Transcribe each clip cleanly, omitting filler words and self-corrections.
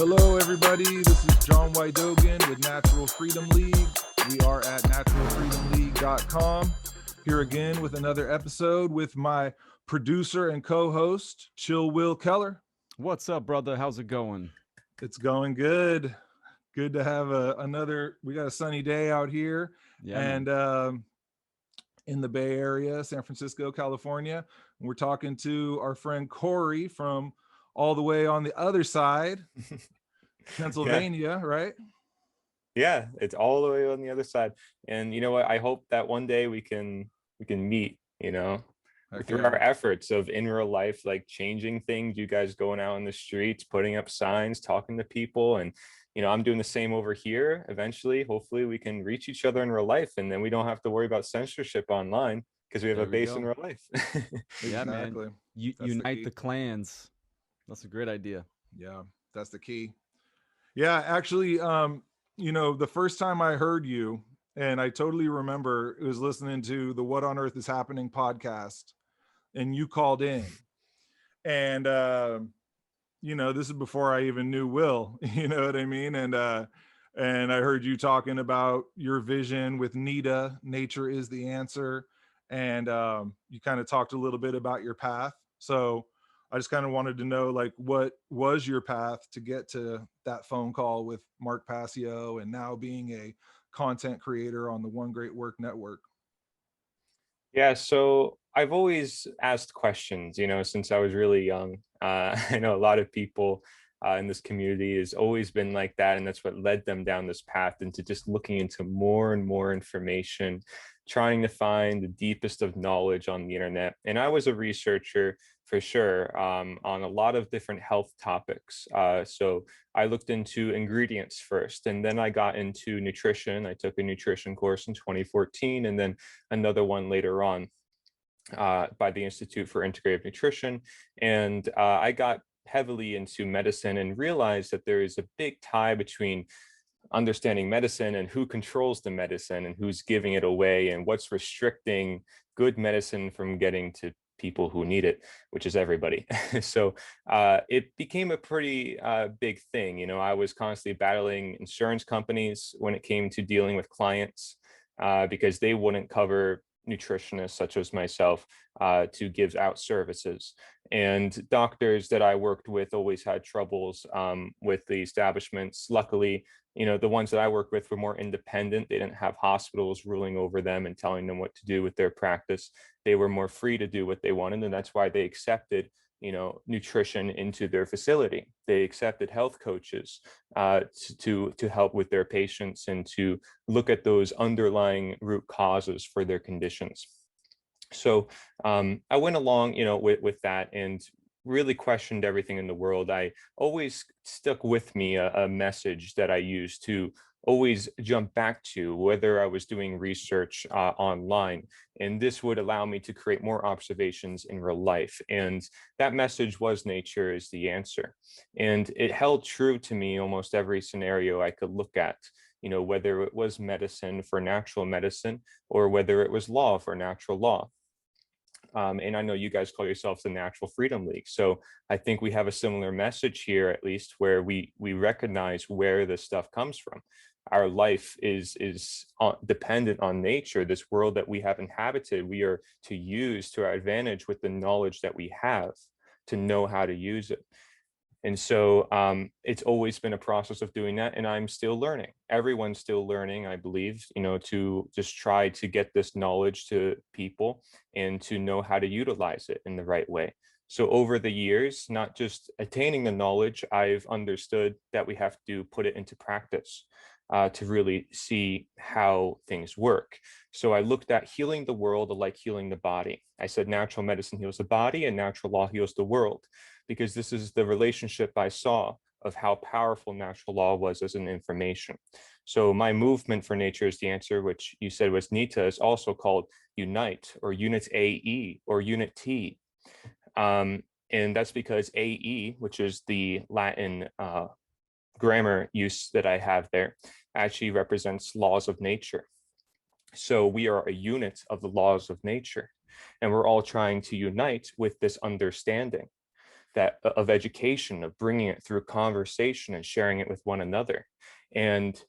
Hello, everybody. This is John Wydogen with Natural Freedom League. We are at naturalfreedomleague.com. Here again with another episode with my producer and co-host, Chill Will Keller. What's up, brother? How's it going? It's going good. Good to have we got a sunny day out here. Yeah, and in the Bay Area, San Francisco, California. We're talking to our friend Cory from all the way on the other side, Pennsylvania, right? Yeah, it's all the way on the other side. And you know what? I hope that one day we can meet, through our efforts of in real life, like changing things, you guys going out in the streets, putting up signs, talking to people. And, I'm doing the same over here. Eventually, hopefully we can reach each other in real life, and then we don't have to worry about censorship online because we have a base in real life. Yeah, exactly. Man. Unite the clans. That's a great idea. Yeah, that's the key. Yeah, actually, the first time I heard you, and I totally remember, it was listening to the What on Earth is Happening podcast, and you called in. And, this is before I even knew Will, you know what I mean? And I heard you talking about your vision with Nita, Nature is the Answer. And you kind of talked a little bit about your path. So I just kind of wanted to know, like, what was your path to get to that phone call with Mark Passio and now being a content creator on the One Great Work Network? Yeah, so I've always asked questions, since I was really young. I know a lot of people in this community has always been like that, and that's what led them down this path into just looking into more and more information, trying to find the deepest of knowledge on the internet. And I was a researcher for sure on a lot of different health topics. So I looked into ingredients first, and then I got into nutrition. I took a nutrition course in 2014, and then another one later on by the Institute for Integrative Nutrition. And I got heavily into medicine and realized that there is a big tie between understanding medicine and who controls the medicine and who's giving it away and what's restricting good medicine from getting to people who need it, which is everybody. So it became a pretty big thing. I was constantly battling insurance companies when it came to dealing with clients because they wouldn't cover nutritionists such as myself to give out services. And doctors that I worked with always had troubles with the establishments. Luckily, the ones that I worked with were more independent. They didn't have hospitals ruling over them and telling them what to do with their practice. They were more free to do what they wanted, and that's why they accepted nutrition into their facility. They accepted health coaches to help with their patients and to look at those underlying root causes for their conditions. So I went along, with that and really questioned everything in the world. I always stuck with me a message that I used to always jump back to, whether I was doing research online, and this would allow me to create more observations in real life. And that message was nature is the answer. And it held true to me almost every scenario I could look at, whether it was medicine for natural medicine or whether it was law for natural law. And I know you guys call yourselves the Natural Freedom League. So I think we have a similar message here, at least, where we recognize where this stuff comes from. Our life is dependent on nature, this world that we have inhabited. We are to use to our advantage with the knowledge that we have to know how to use it. And so it's always been a process of doing that. And I'm still learning. Everyone's still learning, I believe, to just try to get this knowledge to people and to know how to utilize it in the right way. So over the years, not just attaining the knowledge, I've understood that we have to put it into practice to really see how things work. So I looked at healing the world like healing the body. I said natural medicine heals the body and natural law heals the world, because this is the relationship I saw of how powerful natural law was as an information. So my movement for Nature is the Answer, which you said was NITA, is also called UNITE or UNITAE or UNITT. And that's because AE, which is the Latin grammar use that I have there, actually represents laws of nature. So we are a unit of the laws of nature, and we're all trying to unite with this understanding. that of education, of bringing it through conversation and sharing it with one another. And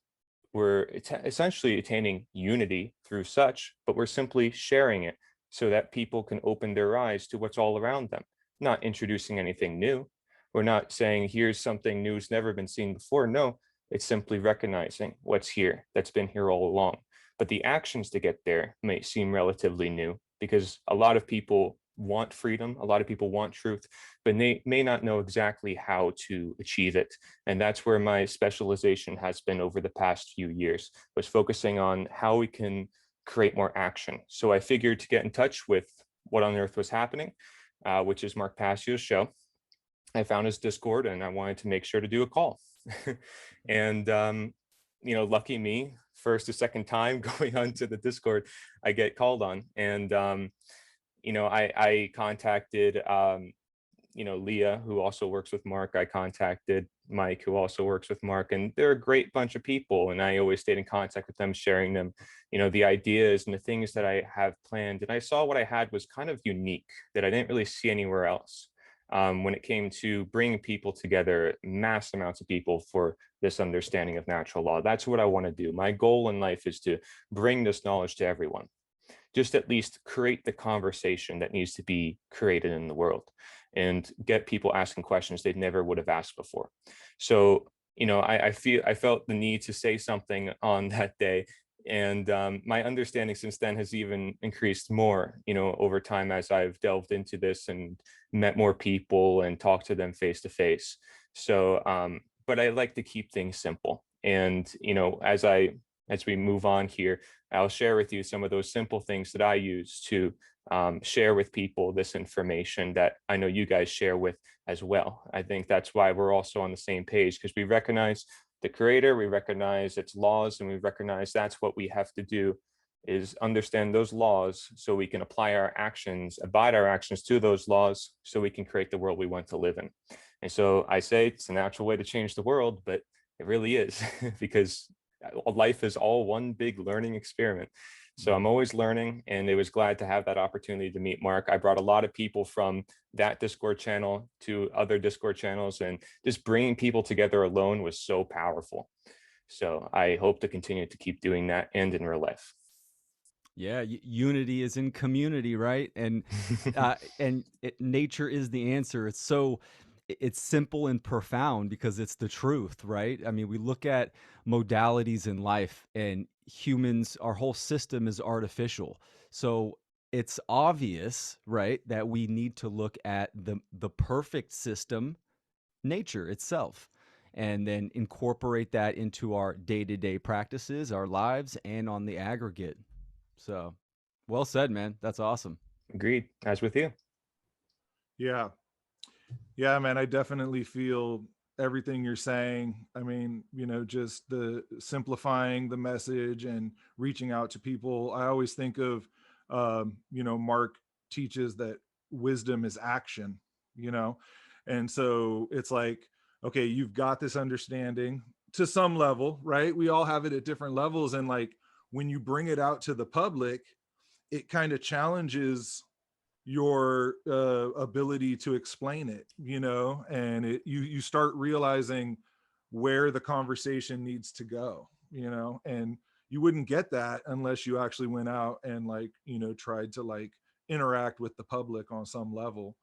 we're essentially attaining unity through such, but we're simply sharing it so that people can open their eyes to what's all around them, not introducing anything new. We're not saying, here's something new that's never been seen before. No, it's simply recognizing what's here, that's been here all along. But the actions to get there may seem relatively new, because a lot of people want freedom, a lot of people want truth, but they may not know exactly how to achieve it. And that's where my specialization has been over the past few years, was focusing on how we can create more action. So I figured to get in touch with what on earth was happening, which is Mark Passio's show. I found his Discord and I wanted to make sure to do a call. And, lucky me, first or second time going onto the Discord, I get called on. And, I contacted, Leah, who also works with Mark. I contacted Mike, who also works with Mark, and they're a great bunch of people. And I always stayed in contact with them, sharing them, the ideas and the things that I have planned. And I saw what I had was kind of unique, that I didn't really see anywhere else. When it came to bringing people together, mass amounts of people for this understanding of natural law. That's what I want to do. My goal in life is to bring this knowledge to everyone. Just at least create the conversation that needs to be created in the world and get people asking questions they never would have asked before. So, I felt the need to say something on that day. And my understanding since then has even increased more, over time as I've delved into this and met more people and talked to them face to face. So, but I like to keep things simple. And, as we move on here, I'll share with you some of those simple things that I use to share with people this information that I know you guys share with as well. I think that's why we're also on the same page, because we recognize the creator, we recognize its laws, and we recognize that's what we have to do, is understand those laws so we can apply our actions, abide our actions to those laws, so we can create the world we want to live in. And so I say it's a natural way to change the world, but it really is, because life is all one big learning experiment. So I'm always learning, and it was glad to have that opportunity to meet Mark. I brought a lot of people from that Discord channel to other Discord channels, and just bringing people together alone was so powerful. So I hope to continue to keep doing that, and in real life. Yeah, unity is in community, right? And nature is the answer. It's simple and profound because it's the truth, right? I mean, we look at modalities in life, and humans, our whole system is artificial. So it's obvious, right, that we need to look at the perfect system, nature itself, and then incorporate that into our day-to-day practices, our lives, and on the aggregate. So, well said, man. That's awesome. Agreed. As with you. Yeah. Yeah, man, I definitely feel everything you're saying. I mean, just the simplifying the message and reaching out to people. I always think of, Mark teaches that wisdom is action, and so it's like, okay, you've got this understanding to some level, right? We all have it at different levels. And like, when you bring it out to the public, it kind of challenges your ability to explain it, and you start realizing where the conversation needs to go, and you wouldn't get that unless you actually went out and tried to interact with the public on some level,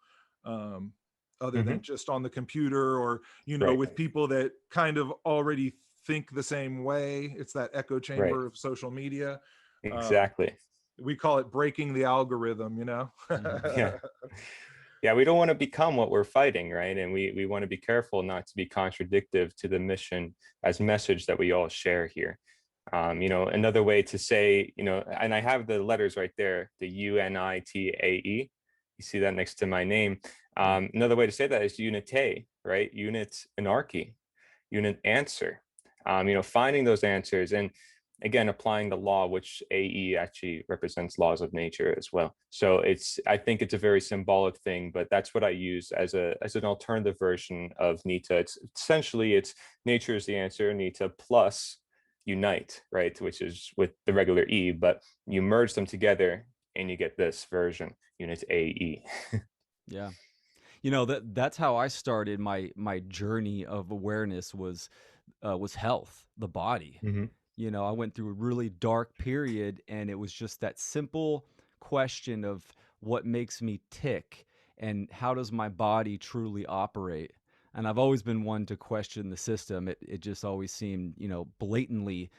other than just on the computer, or Right. with people that kind of already think the same way. It's that echo chamber of social media. Exactly. We call it breaking the algorithm, Yeah, we don't want to become what we're fighting, right? And we want to be careful not to be contradictive to the mission as message that we all share here. Another way to say, and I have the letters right there, the UNITAE. You see that next to my name. Another way to say that is UNITÄ, right? Unit anarchy, unit answer. Finding those answers, and again, applying the law, which AE actually represents laws of nature as well. So I think it's a very symbolic thing, but that's what I use as an alternative version of NITA. It's nature is the answer, NITA plus unite, right? Which is with the regular E, but you merge them together and you get this version, unit AE. Yeah. You know, that's how I started my journey of awareness was health, the body. Hmm. You know, I went through a really dark period, and it was just that simple question of what makes me tick and how does my body truly operate. And I've always been one to question the system. It just always seemed, you know, blatantly,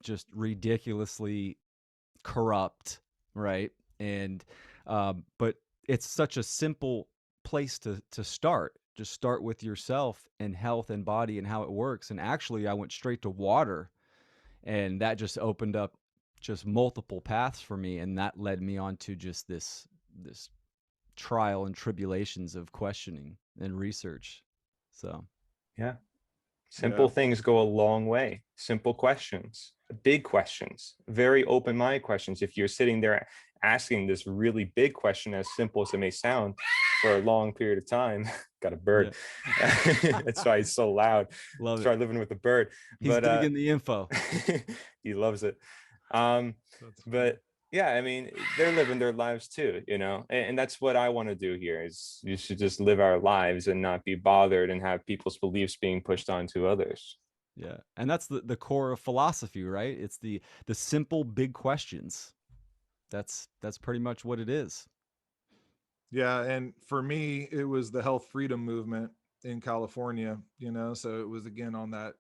just ridiculously corrupt, right? And but it's such a simple place to start. Just start with yourself and health and body and how it works. And actually, I went straight to water, and that just opened up just multiple paths for me, and that led me on to just this trial and tribulations of questioning and research. So Yeah. Yeah. Simple things go a long way. Simple questions, big questions, very open-minded questions. If you're sitting there asking this really big question, as simple as it may sound, for a long period of time, got a bird. Yeah. That's why he's so loud. Love Try it. living with a bird. He's But digging the info. he loves it. But yeah, I mean, they're living their lives too, you know, and that's what I want to do here is you should just live our lives and not be bothered and have people's beliefs being pushed onto others. Yeah. And that's the core of philosophy, right? It's the simple big questions. That's pretty much what it is. Yeah, and for me, it was the health freedom movement in California, you know, so it was again on that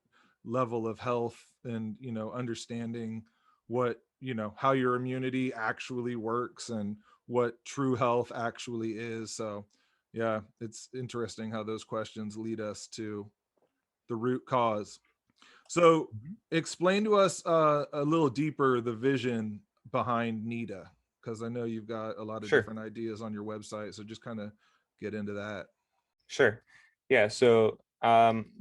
level of health and, you know, understanding what, you know, how your immunity actually works and what true health actually is. So, yeah, it's interesting how those questions lead us to the root cause. So, Mhm. explain to us a little deeper the vision behind NITA, because I know you've got a lot of Sure. different ideas on your website. So, just kind of get into that. Sure. Yeah. So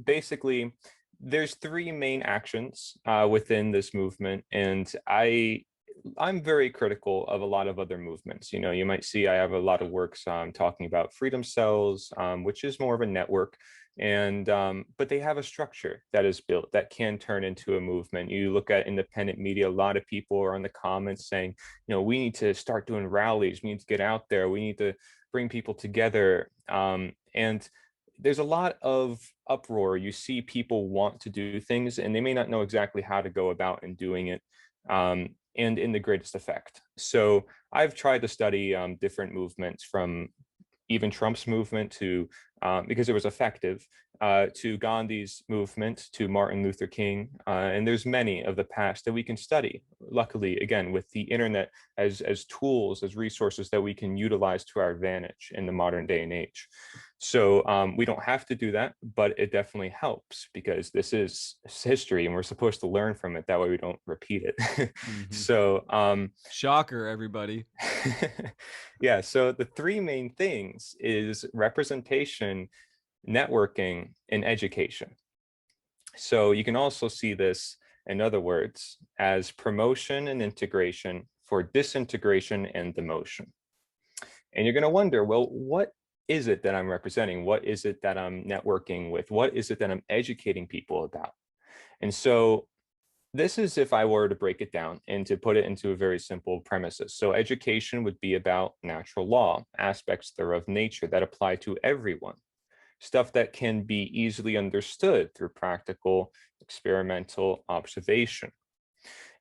basically, there's three main actions within this movement, and I'm very critical of a lot of other movements. You know, you might see I have a lot of works talking about freedom cells, which is more of a network, and but they have a structure that is built that can turn into a movement. You look at independent media; a lot of people are in the comments saying, you know, we need to start doing rallies. We need to get out there. We need to bring people together. And there's a lot of uproar. You see people want to do things and they may not know exactly how to go about in doing it, and in the greatest effect. So I've tried to study different movements, from even Trump's movement to, because it was effective, to Gandhi's movement, to Martin Luther King. And there's many of the past that we can study. Luckily, again, with the internet as tools, as resources that we can utilize to our advantage in the modern day and age. So we don't have to do that, but it definitely helps because this is history and we're supposed to learn from it. That way we don't repeat it. Mm-hmm. So Shocker, everybody. yeah, so the three main things is representation, networking, and education. So you can also see this, in other words, as promotion and integration for disintegration and demotion. And you're going to wonder, well, what is it that I'm representing? What is it that I'm networking with? What is it that I'm educating people about? And so this is if I were to break it down and to put it into a very simple premises. So education would be about natural law, aspects thereof nature that apply to everyone, stuff that can be easily understood through practical experimental observation.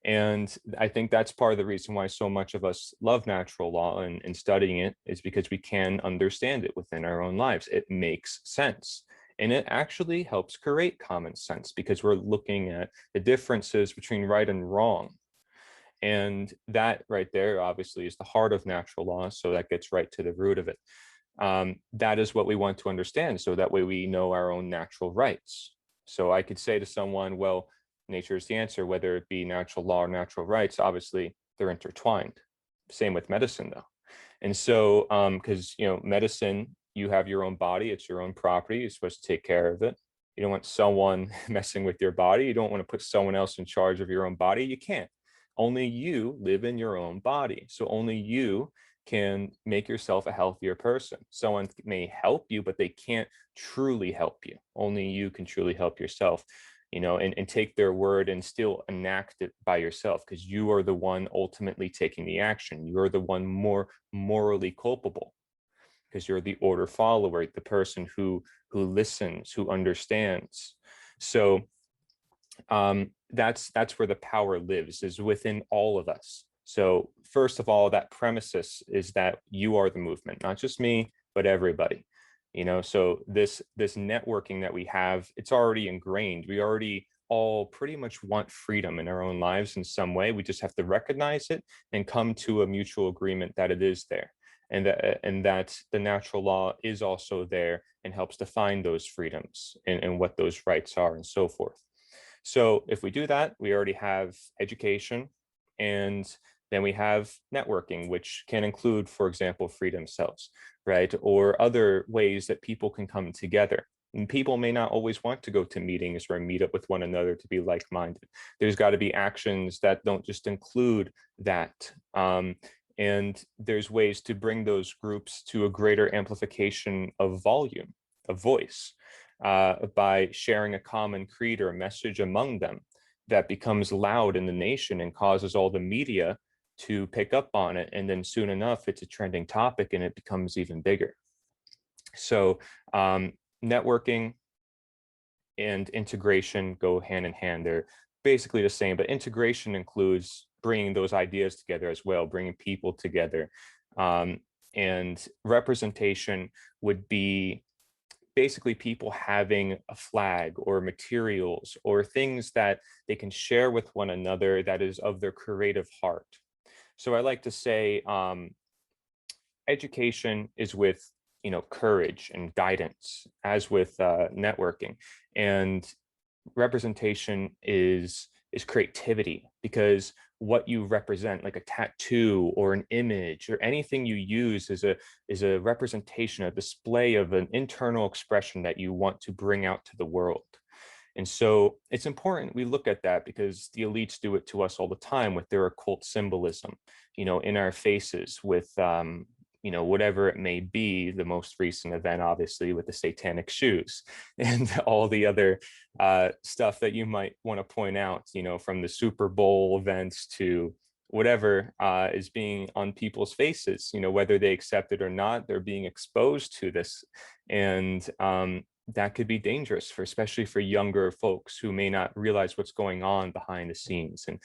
And I think that's part of the reason why so much of us love natural law and studying it, is because we can understand it within our own lives. It makes sense. And it actually helps create common sense because we're looking at the differences between right and wrong. And that right there, obviously, is the heart of natural law. So that gets right to the root of it. That is what we want to understand. So that way we know our own natural rights. So I could say to someone, well, nature is the answer, whether it be natural law or natural rights. Obviously, they're intertwined. Same with medicine, though. And so, because, you know, medicine, you have your own body, it's your own property, you're supposed to take care of it. You don't want someone messing with your body. You don't want to put someone else in charge of your own body. You can't. Only you live in your own body. So only you can make yourself a healthier person. Someone may help you, but they can't truly help you. Only you can truly help yourself, you know, and take their word and still enact it by yourself, because you are the one ultimately taking the action. You are the one more morally culpable. because you're the order follower, the person who listens, who understands. So that's where the power lives, is within all of us. So first of all, that premises is that you are the movement, not just me, but everybody. So this networking that we have, it's already ingrained. We already all pretty much want freedom in our own lives in some way. We just have to recognize it and come to a mutual agreement that it is there, and that the natural law is also there and helps define those freedoms and what those rights are and so forth. So if we do that, we already have education, and then we have networking, which can include, for example, freedom cells, right? Or other ways that people can come together. And people may not always want to go to meetings or meet up with one another to be like-minded. There's got to be actions that don't just include that. And there's ways to bring those groups to a greater amplification of volume, of voice, by sharing a common creed or a message among them that becomes loud in the nation and causes all the media to pick up on it. And then soon enough, it's a trending topic and it becomes even bigger. So networking and integration go hand in hand. They're basically the same, but integration includes bringing those ideas together as well, bringing people together. And representation would be basically people having a flag or materials or things that they can share with one another that is of their creative heart. So I like to say education is with courage and guidance, as with networking, and representation is creativity, because what you represent, like a tattoo or an image or anything you use, is a representation, a display of an internal expression that you want to bring out to the world. And so it's important we look at that, because the elites do it to us all the time with their occult symbolism, in our faces, with whatever it may be. The most recent event, obviously, with the satanic shoes and all the other stuff that you might want to point out, from the Super Bowl events to whatever is being on people's faces, whether they accept it or not, they're being exposed to this. And that could be dangerous, especially for younger folks who may not realize what's going on behind the scenes, and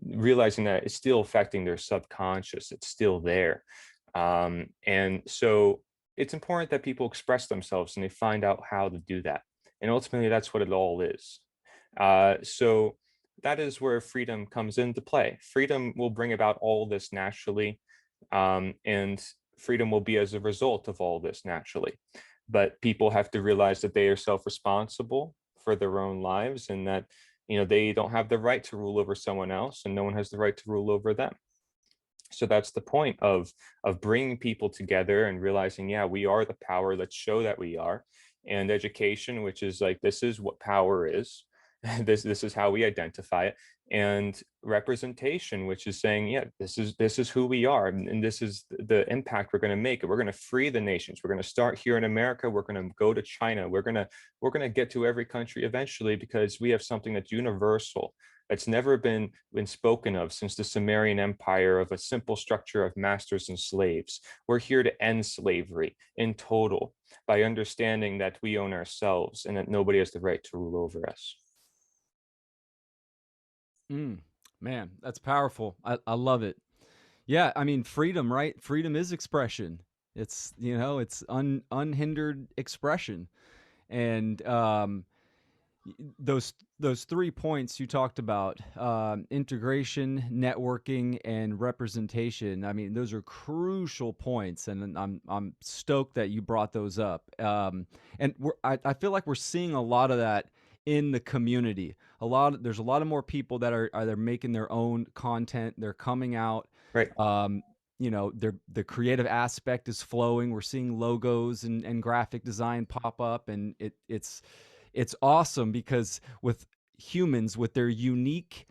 realizing that it's still affecting their subconscious. It's still there. And so it's important that people express themselves and they find out how to do that. And ultimately, that's what it all is. So that is where freedom comes into play. Freedom will bring about all this naturally, and freedom will be as a result of all this naturally. But people have to realize that they are self-responsible for their own lives, and that they don't have the right to rule over someone else, and no one has the right to rule over them. So that's the point of bringing people together and realizing, yeah, we are the power. Let's show that we are. And education, which is like, this is what power is. This is how we identify it. And representation, which is saying, yeah, this is who we are, and this is the impact we're going to make. We're going to free the nations. We're going to start here in America. We're going to go to China. We're going to get to every country eventually, because we have something that's universal, that's never been spoken of since the Sumerian Empire, of a simple structure of masters and slaves. We're here to end slavery in total by understanding that we own ourselves and that nobody has the right to rule over us. Man, that's powerful. I love it. Yeah, I mean, freedom, right? Freedom is expression. It's, it's unhindered expression. And those 3 points you talked about, integration, networking, and representation, I mean, those are crucial points, and I'm stoked that you brought those up. And I feel like we're seeing a lot of that in the community. There's a lot of more people that are either making their own content, they're coming out, right? The creative aspect is flowing. We're seeing logos and graphic design pop up, and it's awesome, because with humans, with their unique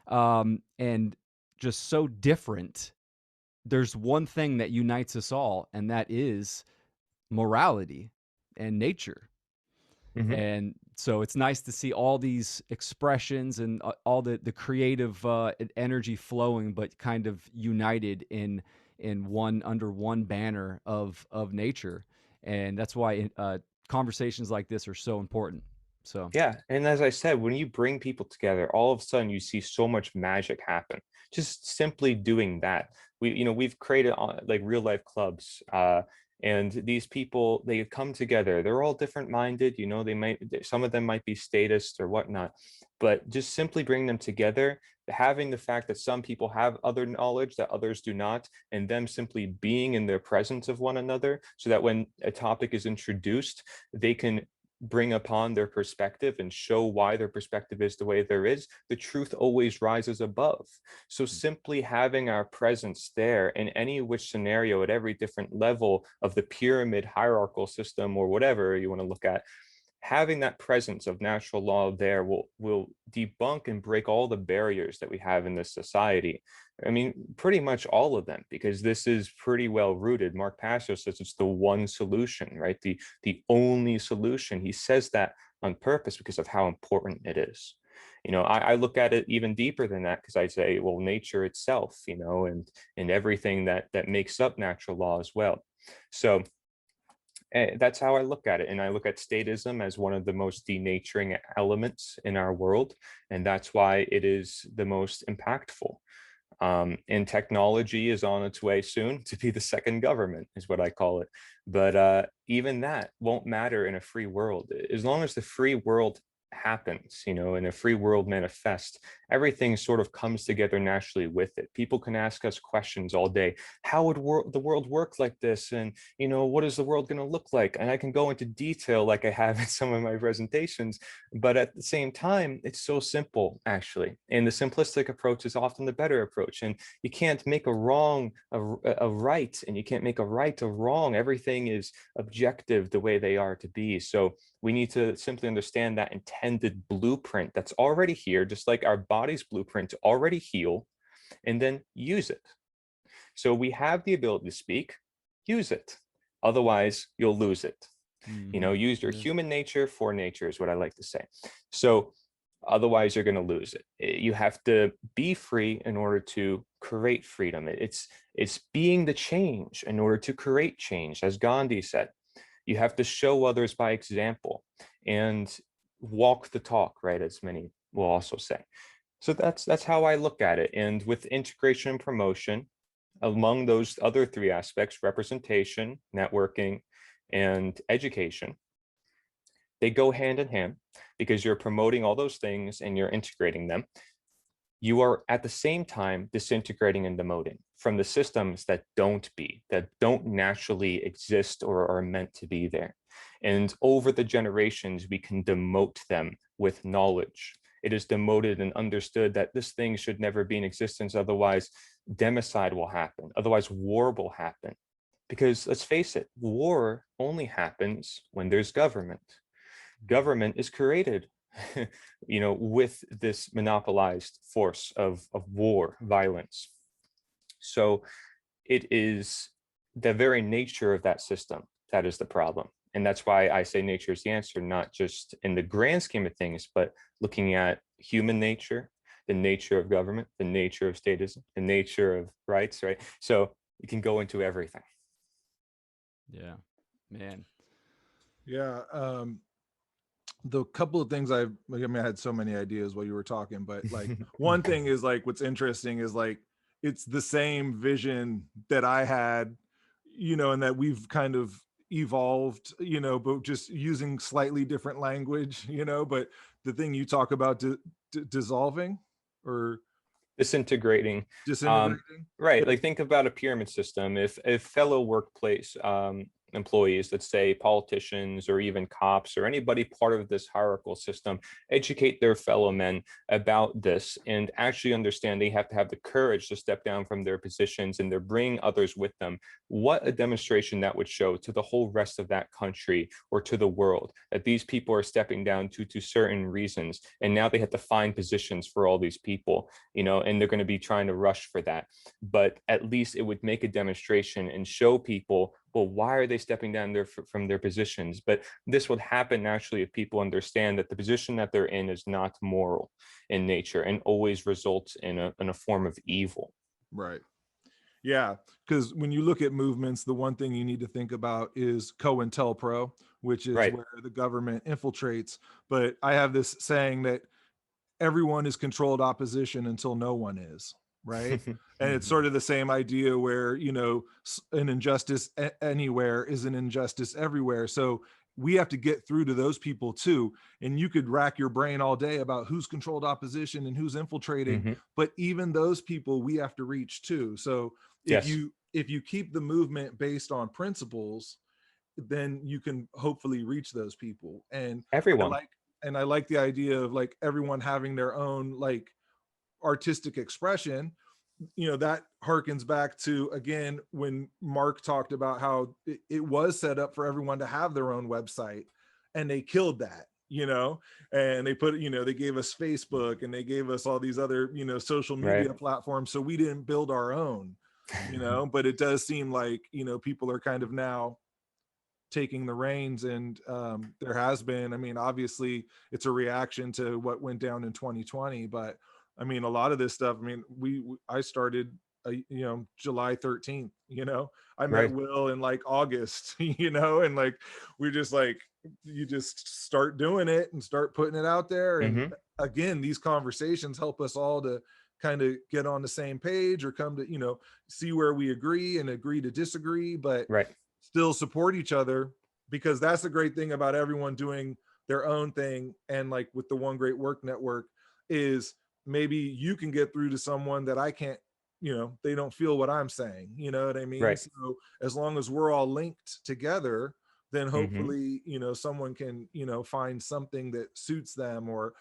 and just so different, there's one thing that unites us all, and that is morality and nature. Mm-hmm. And so it's nice to see all these expressions and all the creative energy flowing, but kind of united in one, under one banner of nature. And that's why conversations like this are so important. So Yeah, and as I said, when you bring people together, all of a sudden you see so much magic happen. Just simply doing that. We've created like real life clubs, and these people, they come together. They're all different minded. Some of them might be statists or whatnot, but just simply bring them together. Having the fact that some people have other knowledge that others do not, and them simply being in their presence of one another, so that when a topic is introduced, they can bring upon their perspective and show why their perspective is the way there is, the truth always rises above. So simply having our presence there in any which scenario at every different level of the pyramid hierarchical system or whatever you want to look at, having that presence of natural law there will debunk and break all the barriers that we have in this society. I mean, pretty much all of them, because this is pretty well rooted. Mark Passio says it's the one solution, right? The only solution. He says that on purpose because of how important it is. I look at it even deeper than that, because I say, well, nature itself, and everything that makes up natural law as well. So that's how I look at it. And I look at statism as one of the most denaturing elements in our world. And that's why it is the most impactful. And technology is on its way soon to be the second government, is what I call it. But even that won't matter in a free world. As long as the free world happens, and a free world manifests, everything sort of comes together naturally with it. People can ask us questions all day. How would the world work like this? And, what is the world going to look like? And I can go into detail like I have in some of my presentations, but at the same time, it's so simple, actually. And the simplistic approach is often the better approach. And you can't make a wrong a right, and you can't make a right a wrong. Everything is objective the way they are to be. So we need to simply understand that intended blueprint that's already here, just like our body's blueprint to already heal, and then use it. So we have the ability to speak, use it. Otherwise, you'll lose it. Use your human nature for nature is what I like to say. So otherwise, you're going to lose it. You have to be free in order to create freedom. It's being the change in order to create change, as Gandhi said. You have to show others by example and walk the talk, right? As many will also say. So that's how I look at it. And with integration and promotion, among those other three aspects, representation, networking, and education, they go hand in hand, because you're promoting all those things and you're integrating them. You are at the same time disintegrating and demoting from the systems that don't naturally exist or are meant to be there. And over the generations, we can demote them with knowledge. It is demoted and understood that this thing should never be in existence. Otherwise, democide will happen. Otherwise, war will happen. Because let's face it, war only happens when there's government. Government is created with this monopolized force of war, violence. So it is the very nature of that system that is the problem. And that's why I say nature is the answer, not just in the grand scheme of things, but looking at human nature, the nature of government, the nature of statism, the nature of rights, right? So you can go into everything. Yeah, man. Yeah. The couple of things I had so many ideas while you were talking, but like one thing is like, what's interesting is like, it's the same vision that I had, and that we've kind of evolved, but just using slightly different language, but the thing you talk about dissolving or disintegrating. Right. Like think about a pyramid system. If fellow workplace employees, let's say politicians or even cops or anybody part of this hierarchical system, educate their fellow men about this and actually understand they have to have the courage to step down from their positions, and they're bringing others with them, what a demonstration that would show to the whole rest of that country or to the world, that these people are stepping down to certain reasons, and now they have to find positions for all these people, and they're going to be trying to rush for that. But at least it would make a demonstration and show people, well, why are they stepping down from their positions? But this would happen naturally if people understand that the position that they're in is not moral in nature and always results in a form of evil. Right. Yeah, because when you look at movements, the one thing you need to think about is COINTELPRO, which is Right. where the government infiltrates. But I have this saying that everyone is controlled opposition until no one is, right? And it's sort of the same idea where, you know, an injustice anywhere is an injustice everywhere. So we have to get through to those people too. And you could rack your brain all day about who's controlled opposition and who's infiltrating, but even those people we have to reach too. So Yes. if you keep the movement based on principles, then you can hopefully reach those people. I Everyone. like I like the idea of like everyone having their own like artistic expression. You know, that harkens back to, again, when Mark talked about how it was set up for everyone to have their own website, and they killed that, you know, and they put, you know, they gave us Facebook and they gave us all these other, you know, social Right. media platforms, so we didn't build our own, you know. But it does seem like, you know, people are kind of now taking the reins, and there has been, I mean, obviously it's a reaction to what went down in 2020, but I mean, a lot of this stuff, I mean, I started you know, July 13th, you know, I met Right. Will in like August, you know, and like we're just like, you just start doing it and start putting it out there. And again, these conversations help us all to kind of get on the same page, or come to, you know, see where we agree and agree to disagree, but Right. still support each other. Because that's the great thing about everyone doing their own thing. And like with the One Great Work Network, is maybe you can get through to someone that I can't, you know, they don't feel what I'm saying, you know what I mean? Right. So as long as we're all linked together, then Mm-hmm. hopefully, you know, someone can, you know, find something that suits them, or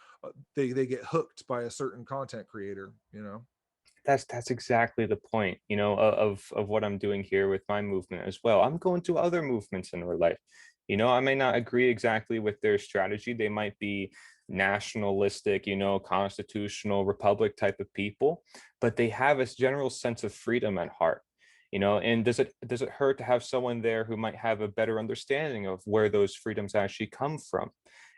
they get hooked by a certain content creator, you know. That's exactly the point, you know, of what I'm doing here with my movement as well. I'm going to other movements in real life. You know, I may not agree exactly with their strategy. They might be nationalistic, you know, constitutional republic type of people, but they have a general sense of freedom at heart. You know, and does it hurt to have someone there who might have a better understanding of where those freedoms actually come from?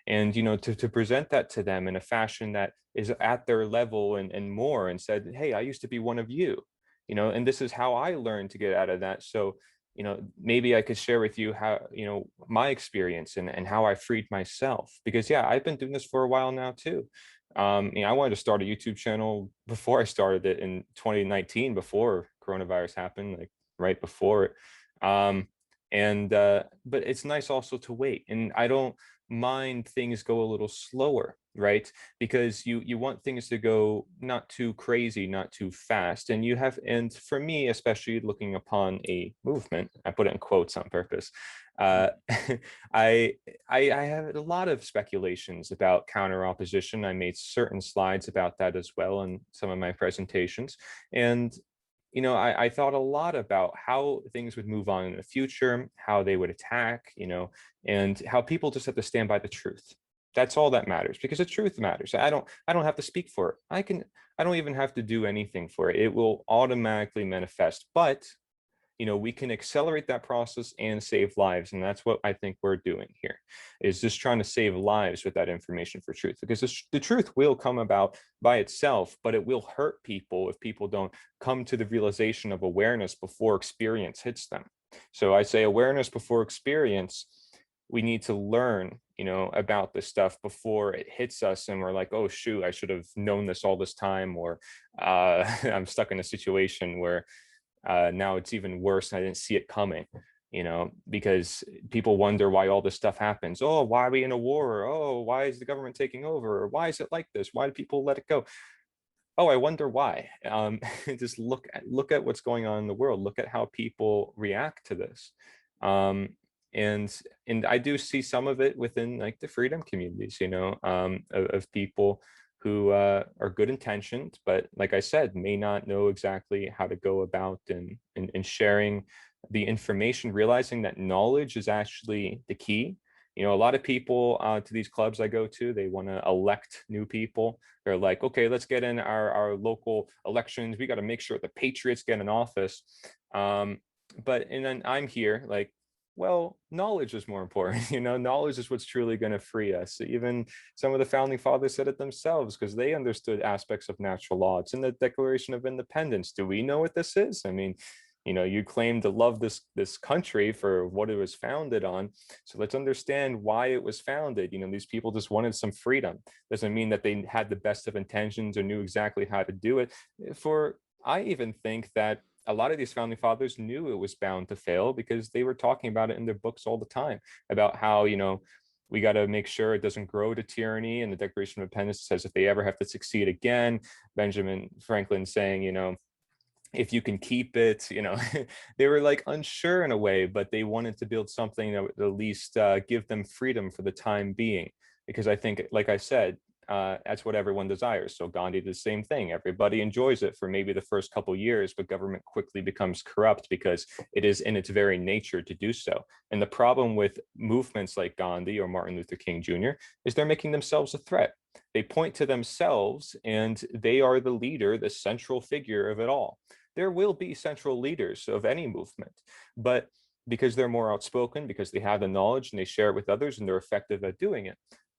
And, you know, to present that to them in a fashion that is at their level and more, and said, hey, I used to be one of you know, and this is how I learned to get out of that. So, you know, maybe I could share with you how, you know, my experience and how I freed myself, because yeah, I've been doing this for a while now too. You know, I wanted to start a YouTube channel before I started it in 2019, before coronavirus happened, like right before it. But it's nice also to wait, and I don't mind things go a little slower, right? Because you want things to go not too crazy, not too fast. And you have, and for me, especially looking upon a movement, I put it in quotes on purpose. Uh, I, I have a lot of speculations about counter opposition. I made certain slides about that as well in some of my presentations. And you know, I thought a lot about how things would move on in the future, how they would attack, you know, and how people just have to stand by the truth. That's all that matters, because the truth matters. I don't have to speak for it. I don't even have to do anything for it. It will automatically manifest. But you know, we can accelerate that process and save lives. And that's what I think we're doing here, is just trying to save lives with that information for truth, because the truth will come about by itself, but it will hurt people if people don't come to the realization of awareness before experience hits them. So I say awareness before experience. We need to learn, you know, about this stuff before it hits us and we're like, oh shoot, I should have known this all this time, or I'm stuck in a situation where now it's even worse and I didn't see it coming, you know, because people wonder why all this stuff happens. Oh, why are we in a war? Or, oh, why is the government taking over? Or why is it like this? Why do people let it go? Oh, I wonder why. Just look at what's going on in the world. Look at how people react to this. Um, and I do see some of it within like the freedom communities, you know, of people who are good intentioned, but like I said, may not know exactly how to go about in sharing the information, realizing that knowledge is actually the key. You know, a lot of people to these clubs I go to, they want to elect new people. They're like, okay, let's get in our local elections. We got to make sure the patriots get in office. And then I'm here like, Well, knowledge is more important. Knowledge is what's truly going to free us. Even some of the founding fathers said it themselves, because they understood aspects of natural law. It's in the Declaration of Independence. Do we know what this is? I mean, you claim to love this country for what it was founded on. So let's understand why it was founded. These people just wanted some freedom. Doesn't mean that they had the best of intentions or knew exactly how to do it. I even think that a lot of these founding fathers knew it was bound to fail, because they were talking about it in their books all the time, about how, we got to make sure it doesn't grow to tyranny. And the Declaration of Independence says if they ever have to succeed again, Benjamin Franklin saying, if you can keep it, they were like unsure in a way, but they wanted to build something that would at least give them freedom for the time being. Because I think, like I said, that's what everyone desires. So Gandhi did the same thing. Everybody enjoys it for maybe the first couple years, but government quickly becomes corrupt because it is in its very nature to do so. And the problem with movements like Gandhi or Martin Luther King Jr. is they're making themselves a threat. They point to themselves and they are the leader, the central figure of it all. There will be central leaders of any movement, but because they're more outspoken, because they have the knowledge and they share it with others and they're effective at doing it.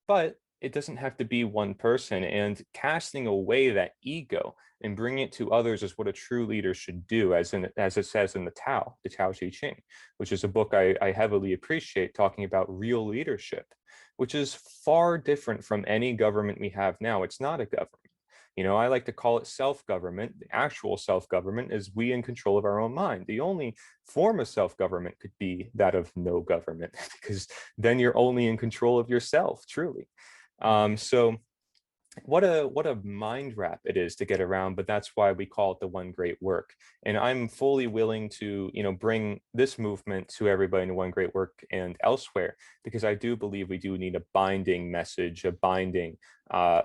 But it doesn't have to be one person, and casting away that ego and bringing it to others is what a true leader should do, as it says in the Tao Te Ching, which is a book I heavily appreciate, talking about real leadership, which is far different from any government we have now. It's not a government. I like to call it self-government. The actual self-government is we in control of our own mind. The only form of self-government could be that of no government, because then you're only in control of yourself, truly. So what a mind wrap it is to get around, but that's why we call it the one great work. And I'm fully willing to, bring this movement to everybody in the one great work and elsewhere, because I do believe we do need a binding message, a binding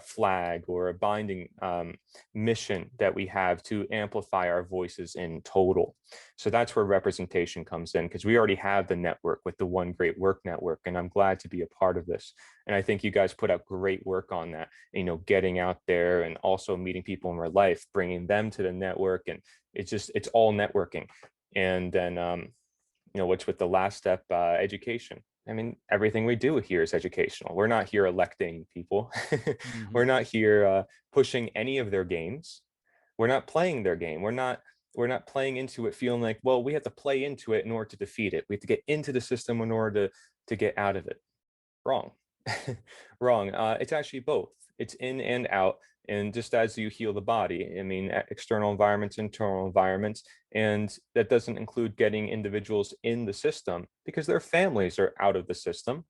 flag, or a binding mission that we have to amplify our voices in total. So that's where representation comes in, because we already have the network with the One Great Work Network, and I'm glad to be a part of this. And I think you guys put out great work on that, getting out there and also meeting people in real life, bringing them to the network. And it's all networking. And then, what's with the last step, education. I mean, everything we do here is educational. We're not here electing people. We're not here pushing any of their games. We're not playing their game. We're not playing into it feeling like, well, we have to play into it in order to defeat it. We have to get into the system in order to get out of it. Wrong. Wrong. It's actually both. It's in and out. And just as you heal the body, I mean, external environments, internal environments, and that doesn't include getting individuals in the system, because their families are out of the system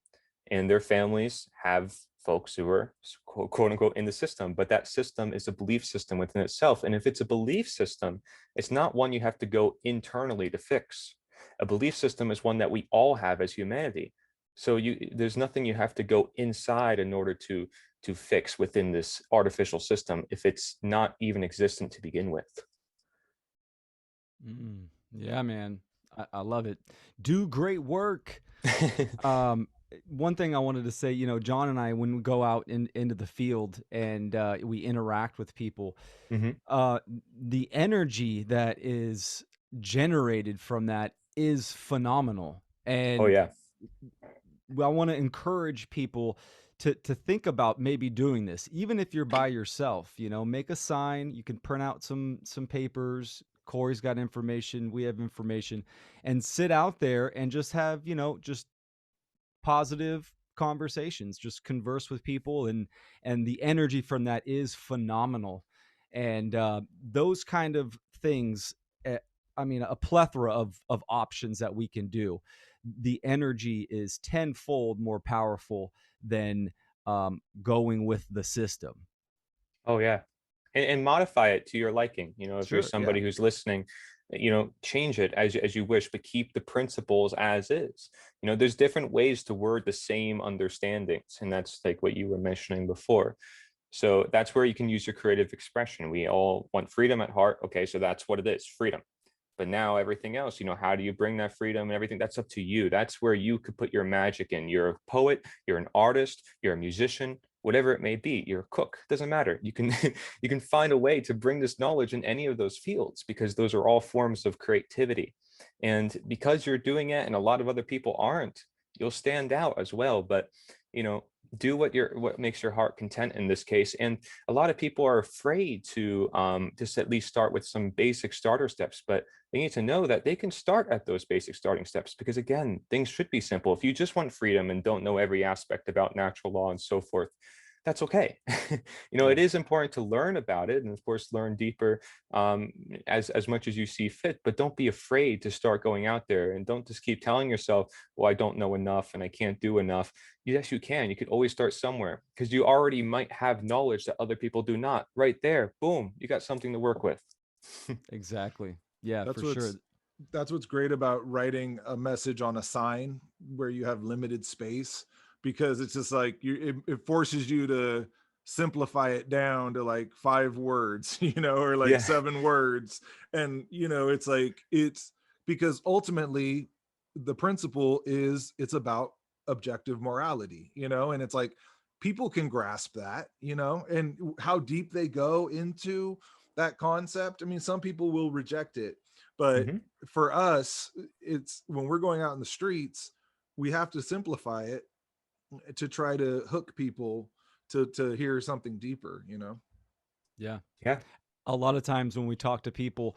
and their families have folks who are quote unquote in the system, but that system is a belief system within itself. And if it's a belief system, it's not one you have to go internally to fix. A belief system is one that we all have as humanity. So there's nothing you have to go inside in order to fix within this artificial system if it's not even existent to begin with. Yeah, man. I love it. Do great work. One thing I wanted to say, John and I, when we go out into the field and we interact with people, the energy that is generated from that is phenomenal. And oh yeah, I want to encourage people to think about maybe doing this, even if you're by yourself. Make a sign. You can print out some papers. Cory's got information. We have information, and sit out there and just have just positive conversations. Just converse with people, and the energy from that is phenomenal. And those kind of things. I mean, a plethora of options that we can do. The energy is tenfold more powerful than going with the system. oh yeah, and modify it to your liking. If Sure, you're somebody who's listening, change it as you wish, but keep the principles as is. There's different ways to word the same understandings, and that's like what you were mentioning before. So that's where you can use your creative expression. We all want freedom at heart. Okay, so that's what it is, freedom. But now everything else, how do you bring that freedom and everything? That's up to you. That's where you could put your magic in. You're a poet, you're an artist, you're a musician, whatever it may be. You're a cook, doesn't matter. You can you can find a way to bring this knowledge in any of those fields, because those are all forms of creativity. And because you're doing it and a lot of other people aren't, you'll stand out as well. But, you know, do what makes your heart content in this case. And a lot of people are afraid to just at least start with some basic starter steps, but they need to know that they can start at those basic starting steps, because again, things should be simple. If you just want freedom and don't know every aspect about natural law and so forth, that's okay. You know, it is important to learn about it, and of course learn deeper as much as you see fit, but don't be afraid to start going out there, and don't just keep telling yourself, well, I don't know enough and I can't do enough. Yes, you can. You could always start somewhere, because you already might have knowledge that other people do not. Right there, boom, you got something to work with. Exactly. Yeah, That's for sure. what's great about writing a message on a sign where you have limited space, because it's just like it forces you to simplify it down to like 5 words, you know, or like Yeah. 7 words. And you know, it's like, it's because ultimately the principle is it's about objective morality, you know, and it's like people can grasp that, you know, and how deep they go into that concept. I mean, some people will reject it, but Hmm. for us, it's when we're going out in the streets, we have to simplify it to try to hook people to hear something deeper, you know. Yeah. Yeah. A lot of times when we talk to people,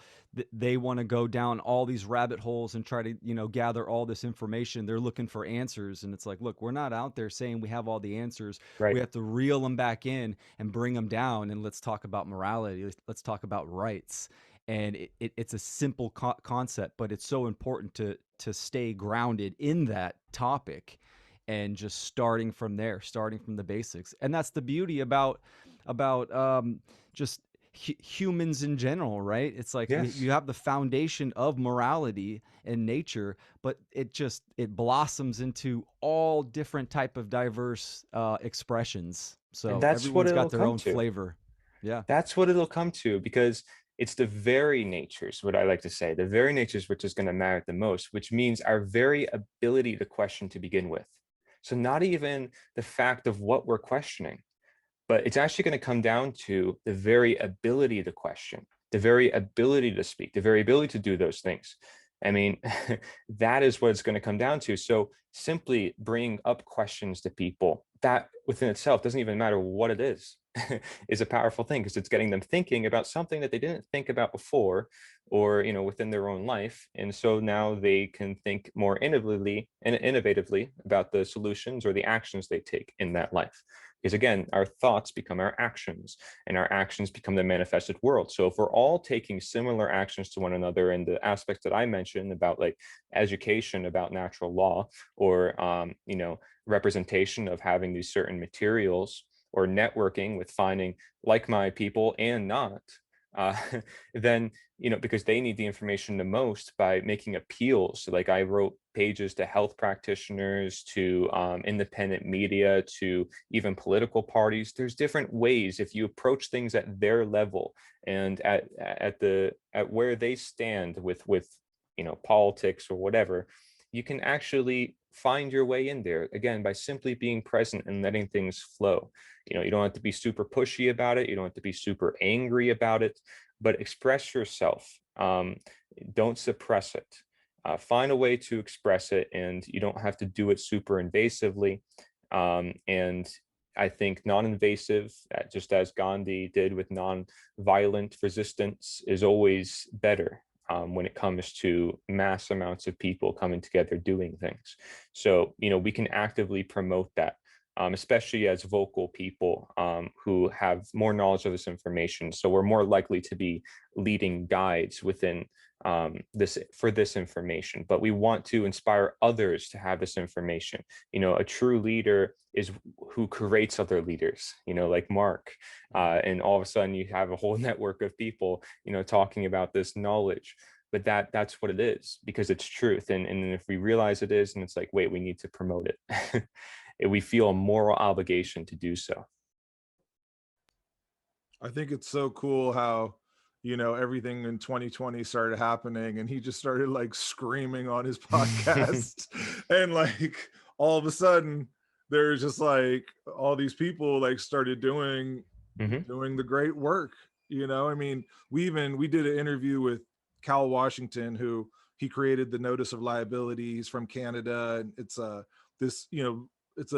they want to go down all these rabbit holes and try to, you know, gather all this information. They're looking for answers. And it's like, look, we're not out there saying we have all the answers. We Right. have to reel them back in and bring them down. And let's talk about morality. Let's talk about rights. And it's a simple concept, but it's so important to stay grounded in that topic and just starting from there, starting from the basics. And that's the beauty about just humans in general, right? It's like Yes. you have the foundation of morality and nature, but it blossoms into all different type of diverse expressions. And So that's what everyone's got it'll their come own to. flavor. Yeah. That's what it'll come to, because it's the very natures, what I like to say, the very natures which is going to matter the most, which means our very ability to question to begin with. So not even the fact of what we're questioning, but it's actually going to come down to the very ability to question, the very ability to speak, the very ability to do those things. I mean, that is what it's going to come down to. So simply bringing up questions to people, that within itself doesn't even matter what it is a powerful thing, because it's getting them thinking about something that they didn't think about before, or, you know, within their own life. And so now they can think more innovatively about the solutions or the actions they take in that life. Because again, our thoughts become our actions, and our actions become the manifested world. So if we're all taking similar actions to one another in the aspects that I mentioned about like education about natural law, or you know, representation of having these certain materials, or networking with finding like-minded people and not, uh, then, you know, because they need the information the most, by making appeals. So like I wrote pages to health practitioners, to independent media, to even political parties. There's different ways, if you approach things at their level and at where they stand with you know, politics or whatever, you can actually find your way in there, again, by simply being present and letting things flow. You know, you don't have to be super pushy about it, you don't have to be super angry about it, but express yourself. Don't suppress it. Find a way to express it, and you don't have to do it super invasively. And I think non-invasive, just as Gandhi did with non-violent resistance, is always better when it comes to mass amounts of people coming together doing things. So, you know, we can actively promote that, especially as vocal people who have more knowledge of this information. So we're more likely to be leading guides within this information. But we want to inspire others to have this information. You know, a true leader is who creates other leaders, you know, like Mark. And all of a sudden you have a whole network of people, you know, talking about this knowledge. But that's what it is, because it's truth. And if we realize it is, and it's like, wait, we need to promote it. We feel a moral obligation to do so. I think it's so cool how, you know, everything in 2020 started happening and he just started like screaming on his podcast. And like all of a sudden there's just like all these people like started doing Hmm. the great work. You know, I mean, we did an interview with Cal Washington, who he created the notice of liability. He's from Canada, and it's this, you know, it's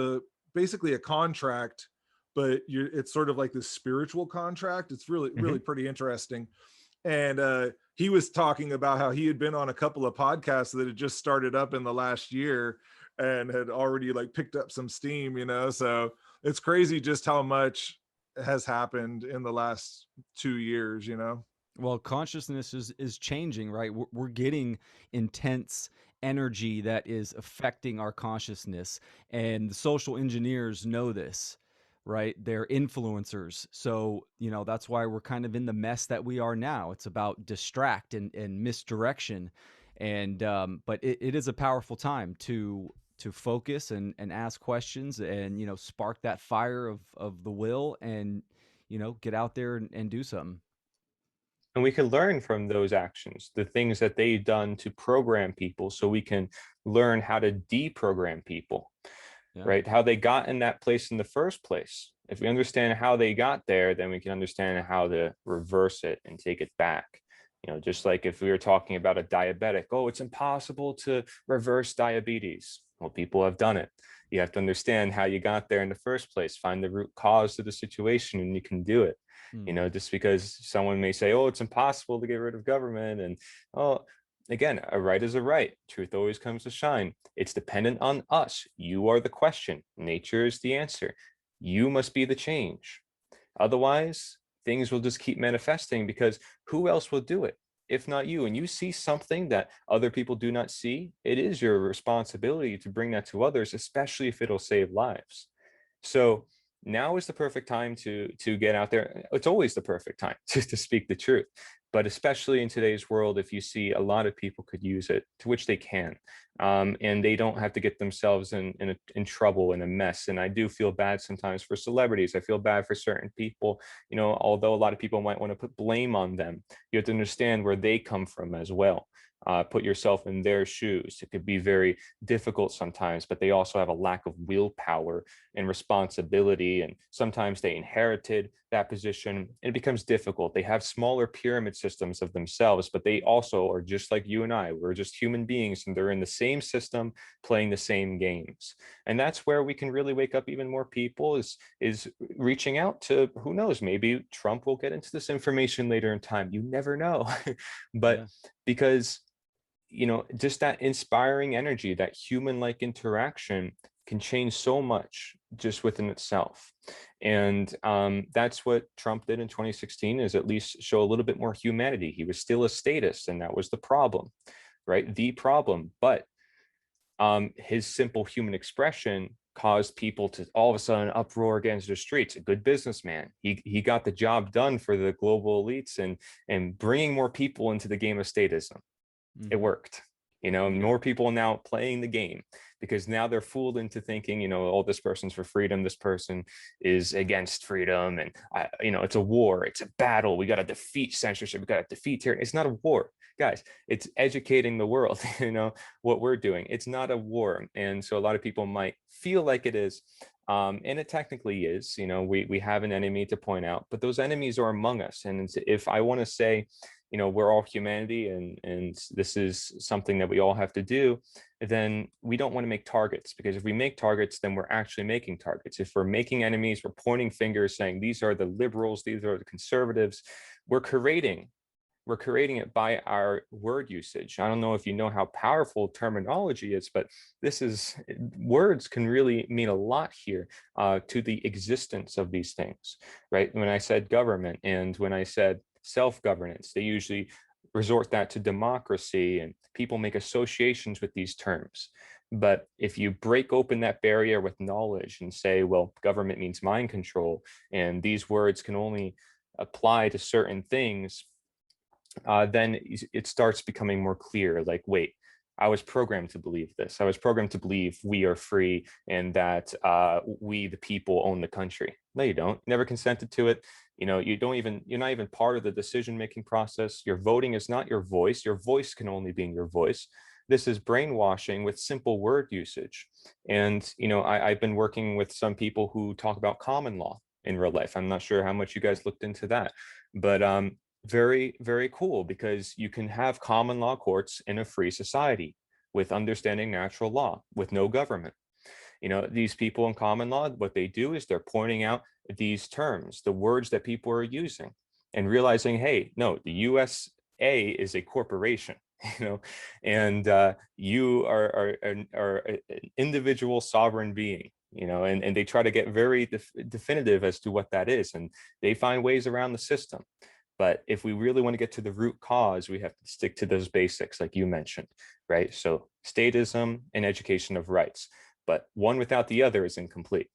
basically a contract, but it's sort of like this spiritual contract. It's really pretty interesting. And he was talking about how he had been on a couple of podcasts that had just started up in the last year and had already like picked up some steam, you know. So it's crazy just how much has happened in the last 2 years, you know. Well, consciousness is changing, right? We're getting intense energy that is affecting our consciousness, and the social engineers know this, right? They're influencers. So, you know, that's why we're kind of in the mess that we are now. It's about distract and misdirection. And but it is a powerful time to focus and ask questions and, you know, spark that fire of the will and, you know, get out there and do something. And we can learn from those actions, the things that they've done to program people, so we can learn how to deprogram people, right? How they got in that place in the first place. If we understand how they got there, then we can understand how to reverse it and take it back. You know, just like if we were talking about a diabetic, oh, it's impossible to reverse diabetes. Well, people have done it. You have to understand how you got there in the first place, find the root cause of the situation, and you can do it. You know, just because someone may say, oh, it's impossible to get rid of government, and oh, again, a right is a right. Truth always comes to shine. It's dependent on us. You are the question. Nature is the answer. You must be the change. Otherwise, things will just keep manifesting, because who else will do it if not you? And you see something that other people do not see, it is your responsibility to bring that to others, especially if it'll save lives. So now is the perfect time to get out there. It's always the perfect time to speak the truth, but especially in today's world, if you see a lot of people could use it, to which they can, and they don't have to get themselves in trouble, in a mess. And I do feel bad sometimes for celebrities. I feel bad for certain people, you know, although a lot of people might want to put blame on them, you have to understand where they come from as well. Put yourself in their shoes. It could be very difficult sometimes, but they also have a lack of willpower and responsibility. And sometimes they inherited that position, and it becomes difficult. They have smaller pyramid systems of themselves, but they also are just like you and I. We're just human beings, and they're in the same system playing the same games. And that's where we can really wake up even more people, is reaching out to, who knows, maybe Trump will get into this information later in time. You never know. But because, you know, just that inspiring energy, that human-like interaction can change so much just within itself. And that's what Trump did in 2016, is at least show a little bit more humanity. He was still a statist, and that was the problem, right? The problem. But his simple human expression caused people to all of a sudden uproar against the streets. A good businessman. He got the job done for the global elites, and bringing more people into the game of statism. It worked. You know, more people now playing the game, because now they're fooled into thinking, you know, oh, this person's for freedom, this person is against freedom, and you know, it's a war, it's a battle, we got to defeat censorship, we got to defeat tyranny. It's not a war, guys. It's educating the world. You know what we're doing. It's not a war. And so a lot of people might feel like it is, and it technically is. You know, we have an enemy to point out, but those enemies are among us. And if I want to say, you know, we're all humanity, and this is something that we all have to do, then we don't want to make targets, because if we make targets, then we're actually making targets. If we're making enemies, we're pointing fingers saying these are the liberals, these are the conservatives. We're creating it by our word usage. I don't know if you know how powerful terminology is, but words can really mean a lot here to the existence of these things, right? When I said government, and when I said self-governance, they usually resort that to democracy, and people make associations with these terms. But if you break open that barrier with knowledge and say, well, government means mind control, and these words can only apply to certain things, then it starts becoming more clear. Like, wait, I was programmed to believe this. I was programmed to believe we are free, and that we, the people, own the country. No, you don't. You never consented to it. You know, you're not even part of the decision-making process. Your voting is not your voice. Your voice can only be your voice. This is brainwashing with simple word usage. And, you know, I've been working with some people who talk about common law in real life. I'm not sure how much you guys looked into that, but very, very cool, because you can have common law courts in a free society with understanding natural law, with no government. You know, these people in common law, what they do is they're pointing out these terms, the words that people are using, and realizing, hey, no, the USA is a corporation, you know, and you are an individual sovereign being, you know, and they try to get very definitive as to what that is, and they find ways around the system. But if we really want to get to the root cause, we have to stick to those basics, like you mentioned, right? So statism and education of rights, but one without the other is incomplete.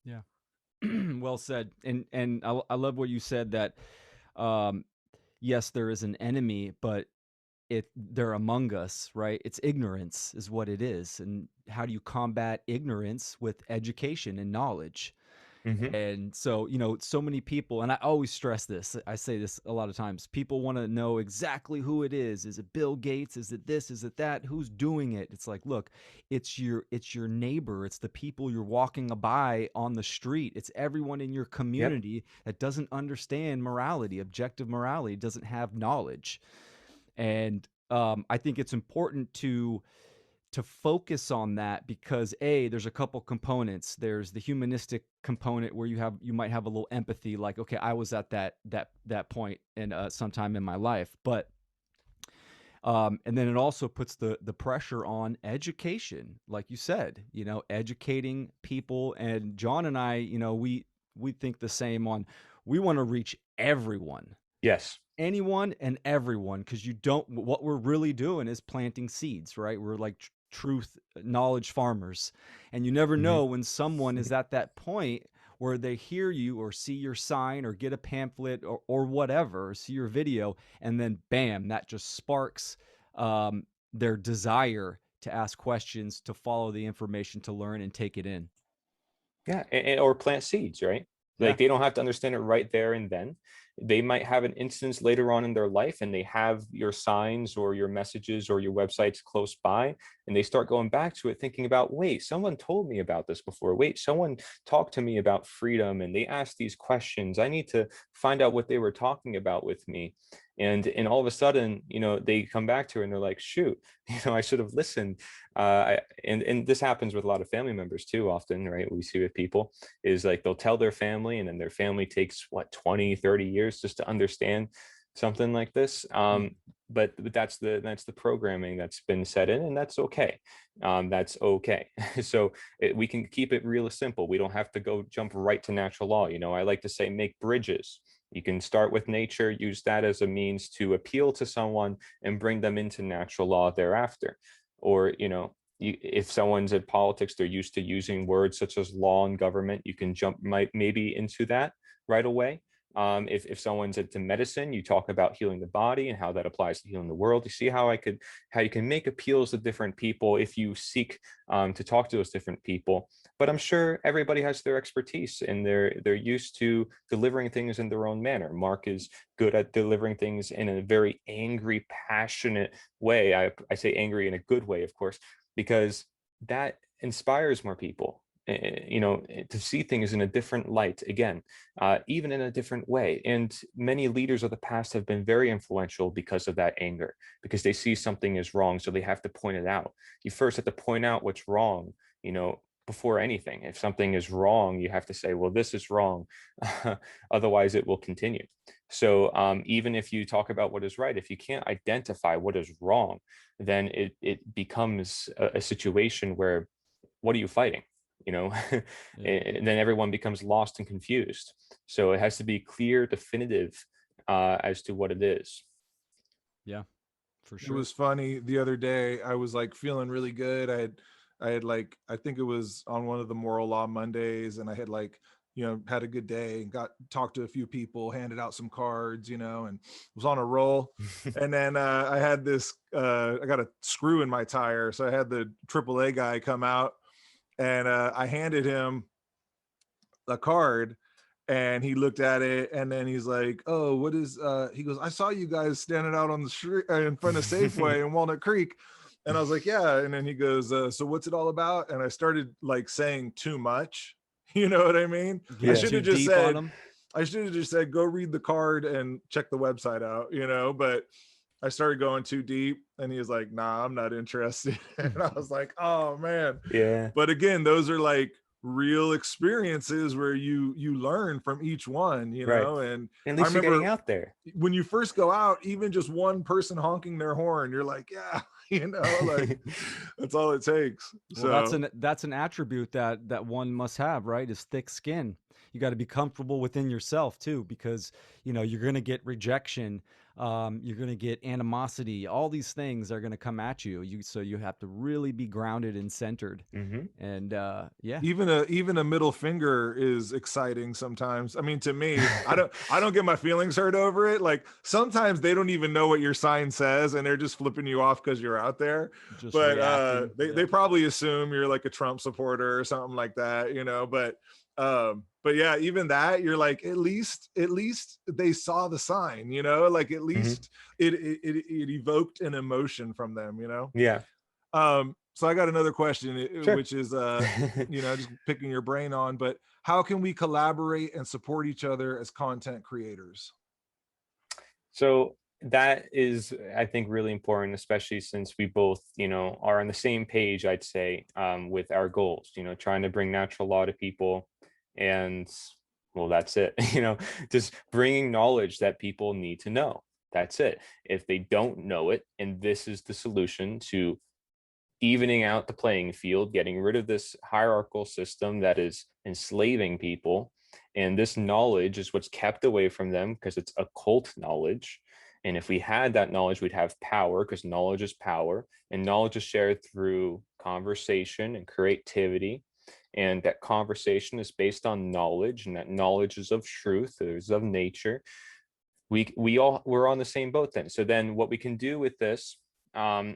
Yeah. Well said. And I love what you said, that yes, there is an enemy, but they're among us, right? It's ignorance is what it is. And how do you combat ignorance? With education and knowledge. Mm-hmm. And so, you know, so many people, and I always stress this, I say this a lot of times, people want to know exactly who it is. Is it Bill Gates? Is it this? Is it that? Who's doing it? It's like, look, it's your neighbor. It's the people you're walking by on the street. It's everyone in your Yep. community that doesn't understand morality, objective morality, doesn't have knowledge. And I think it's important to focus on that, because there's a couple components. There's the humanistic component where you might have a little empathy, like, okay, I was at that point in sometime in my life. But and then it also puts the pressure on education, like you said, you know, educating people. And John and I, you know, we think the same on, we want to reach everyone, Yes. anyone and everyone, because what we're really doing is planting seeds, right? We're like truth knowledge farmers, and you never Mm-hmm. know when someone is at that point where they hear you or see your sign or get a pamphlet or whatever, or see your video, and then bam, that just sparks their desire to ask questions, to follow the information, to learn and take it in. Yeah, or plant seeds, right? Yeah. Like they don't have to understand it right there and then. They might have an instance later on in their life, and they have your signs or your messages or your websites close by, and they start going back to it thinking about, wait, someone told me about this before. Wait, someone talked to me about freedom and they asked these questions. I need to find out what they were talking about with me. And all of a sudden, you know, they come back to it and they're like, shoot, you know, I should have listened. And this happens with a lot of family members too, often, right? We see with people is like they'll tell their family, and then their family takes what, 20, 30 years just to understand something like this. But that's the programming that's been set in, and that's okay. That's okay. So we can keep it real simple. We don't have to go jump right to natural law. You know, I like to say, make bridges. You can start with nature, use that as a means to appeal to someone and bring them into natural law thereafter. Or, you know, if someone's in politics, they're used to using words such as law and government, you can jump maybe into that right away. If someone's into medicine, you talk about healing the body and how that applies to healing the world. You see how you can make appeals to different people if you seek to talk to those different people. But I'm sure everybody has their expertise, and they're used to delivering things in their own manner. Mark is good at delivering things in a very angry, passionate way. I say angry in a good way, of course, because that inspires more people, you know, to see things in a different light again, even in a different way. And many leaders of the past have been very influential because of that anger, because they see something is wrong, so they have to point it out. You first have to point out what's wrong, you know, before anything. If something is wrong, you have to say, well, this is wrong. Otherwise it will continue. So even if you talk about what is right, if you can't identify what is wrong, then it becomes a situation where, what are you fighting? You know, and then everyone becomes lost and confused. So it has to be clear, definitive as to what it is. Yeah, for It sure. was funny the other day. I was like feeling really good. I had like, I think it was on one of the Moral Law Mondays, and I had like, you know, had a good day and talked to a few people, handed out some cards, you know, and was on a roll. And then I had this, I got a screw in my tire. So I had the AAA guy come out, and I handed him a card, and he looked at it, and then he's like, oh, what is he goes, I saw you guys standing out on the street in front of Safeway in Walnut Creek. And I was like, yeah. And then he goes, so what's it all about? And I started like saying too much. You know what I mean? I Yeah. should Too have just deep on said, them. I should have just said, go read the card and check the website out, you know, but I started going too deep and he was like, nah, I'm not interested. And I was like, oh man. Yeah. But again, those are like real experiences where you learn from each one, you Right. know. And At I least you're getting remember out there. when you first go out, even just one person honking their horn, you're like, yeah, you know, like that's all it takes. Well, So that's an attribute that one must have, right? Is thick skin. You got to be comfortable within yourself too, because you're going to get rejection, you're going to get animosity. All these things are going to come at you. So you have to really be grounded and centered. And yeah, even a middle finger is exciting sometimes. I mean, to me, I don't get my feelings hurt over it. Like sometimes they don't even know what your sign says and they're just flipping you off because you're out there. just But reacting. they probably assume you're like a Trump supporter or something like that, you know. But yeah, even that, you're like, at least they saw the sign, you know, like at least it evoked an emotion from them, you know. Yeah. So I got another question, Sure. which is just picking your brain on, but how can we collaborate and support each other as content creators? So that is, I think, really important, especially since we both, are on the same page, I'd say, with our goals, trying to bring natural law to people. And well, that's it, just bringing knowledge that people need to know. That's it. If they don't know it, and this is the solution to evening out the playing field, getting rid of this hierarchical system that is enslaving people. And this knowledge is what's kept away from them because it's occult knowledge. And if we had that knowledge, we'd have power, because knowledge is power, and knowledge is shared through conversation and creativity. And that conversation is based on knowledge, and that knowledge is of truth, it is of nature. We're on the same boat then. So then what we can do with this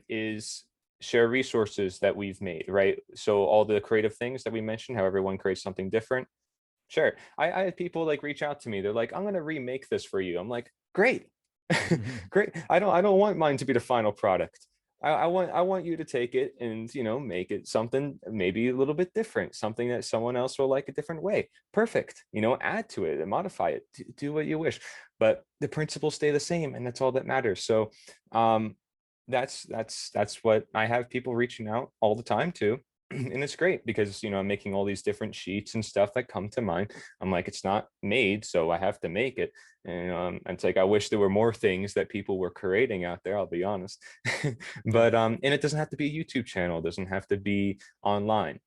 is share resources that we've made, right? So all the creative things that we mentioned, how everyone creates something different. Sure. I had people like reach out to me. They're like, I'm going to remake this for you. I'm like, great. Great. I don't want mine to be the final product. I want you to take it and, make it something maybe a little bit different, something that someone else will like a different way. Perfect. Add to it and modify it, do what you wish, but the principles stay the same. And that's all that matters. So, that's what I have people reaching out all the time to. And it's great because I'm making all these different sheets and stuff that come to mind. I'm like, it's not made, so I have to make it. And it's like, I wish there were more things that people were creating out there, I'll be honest. But and it doesn't have to be a YouTube channel, it doesn't have to be online,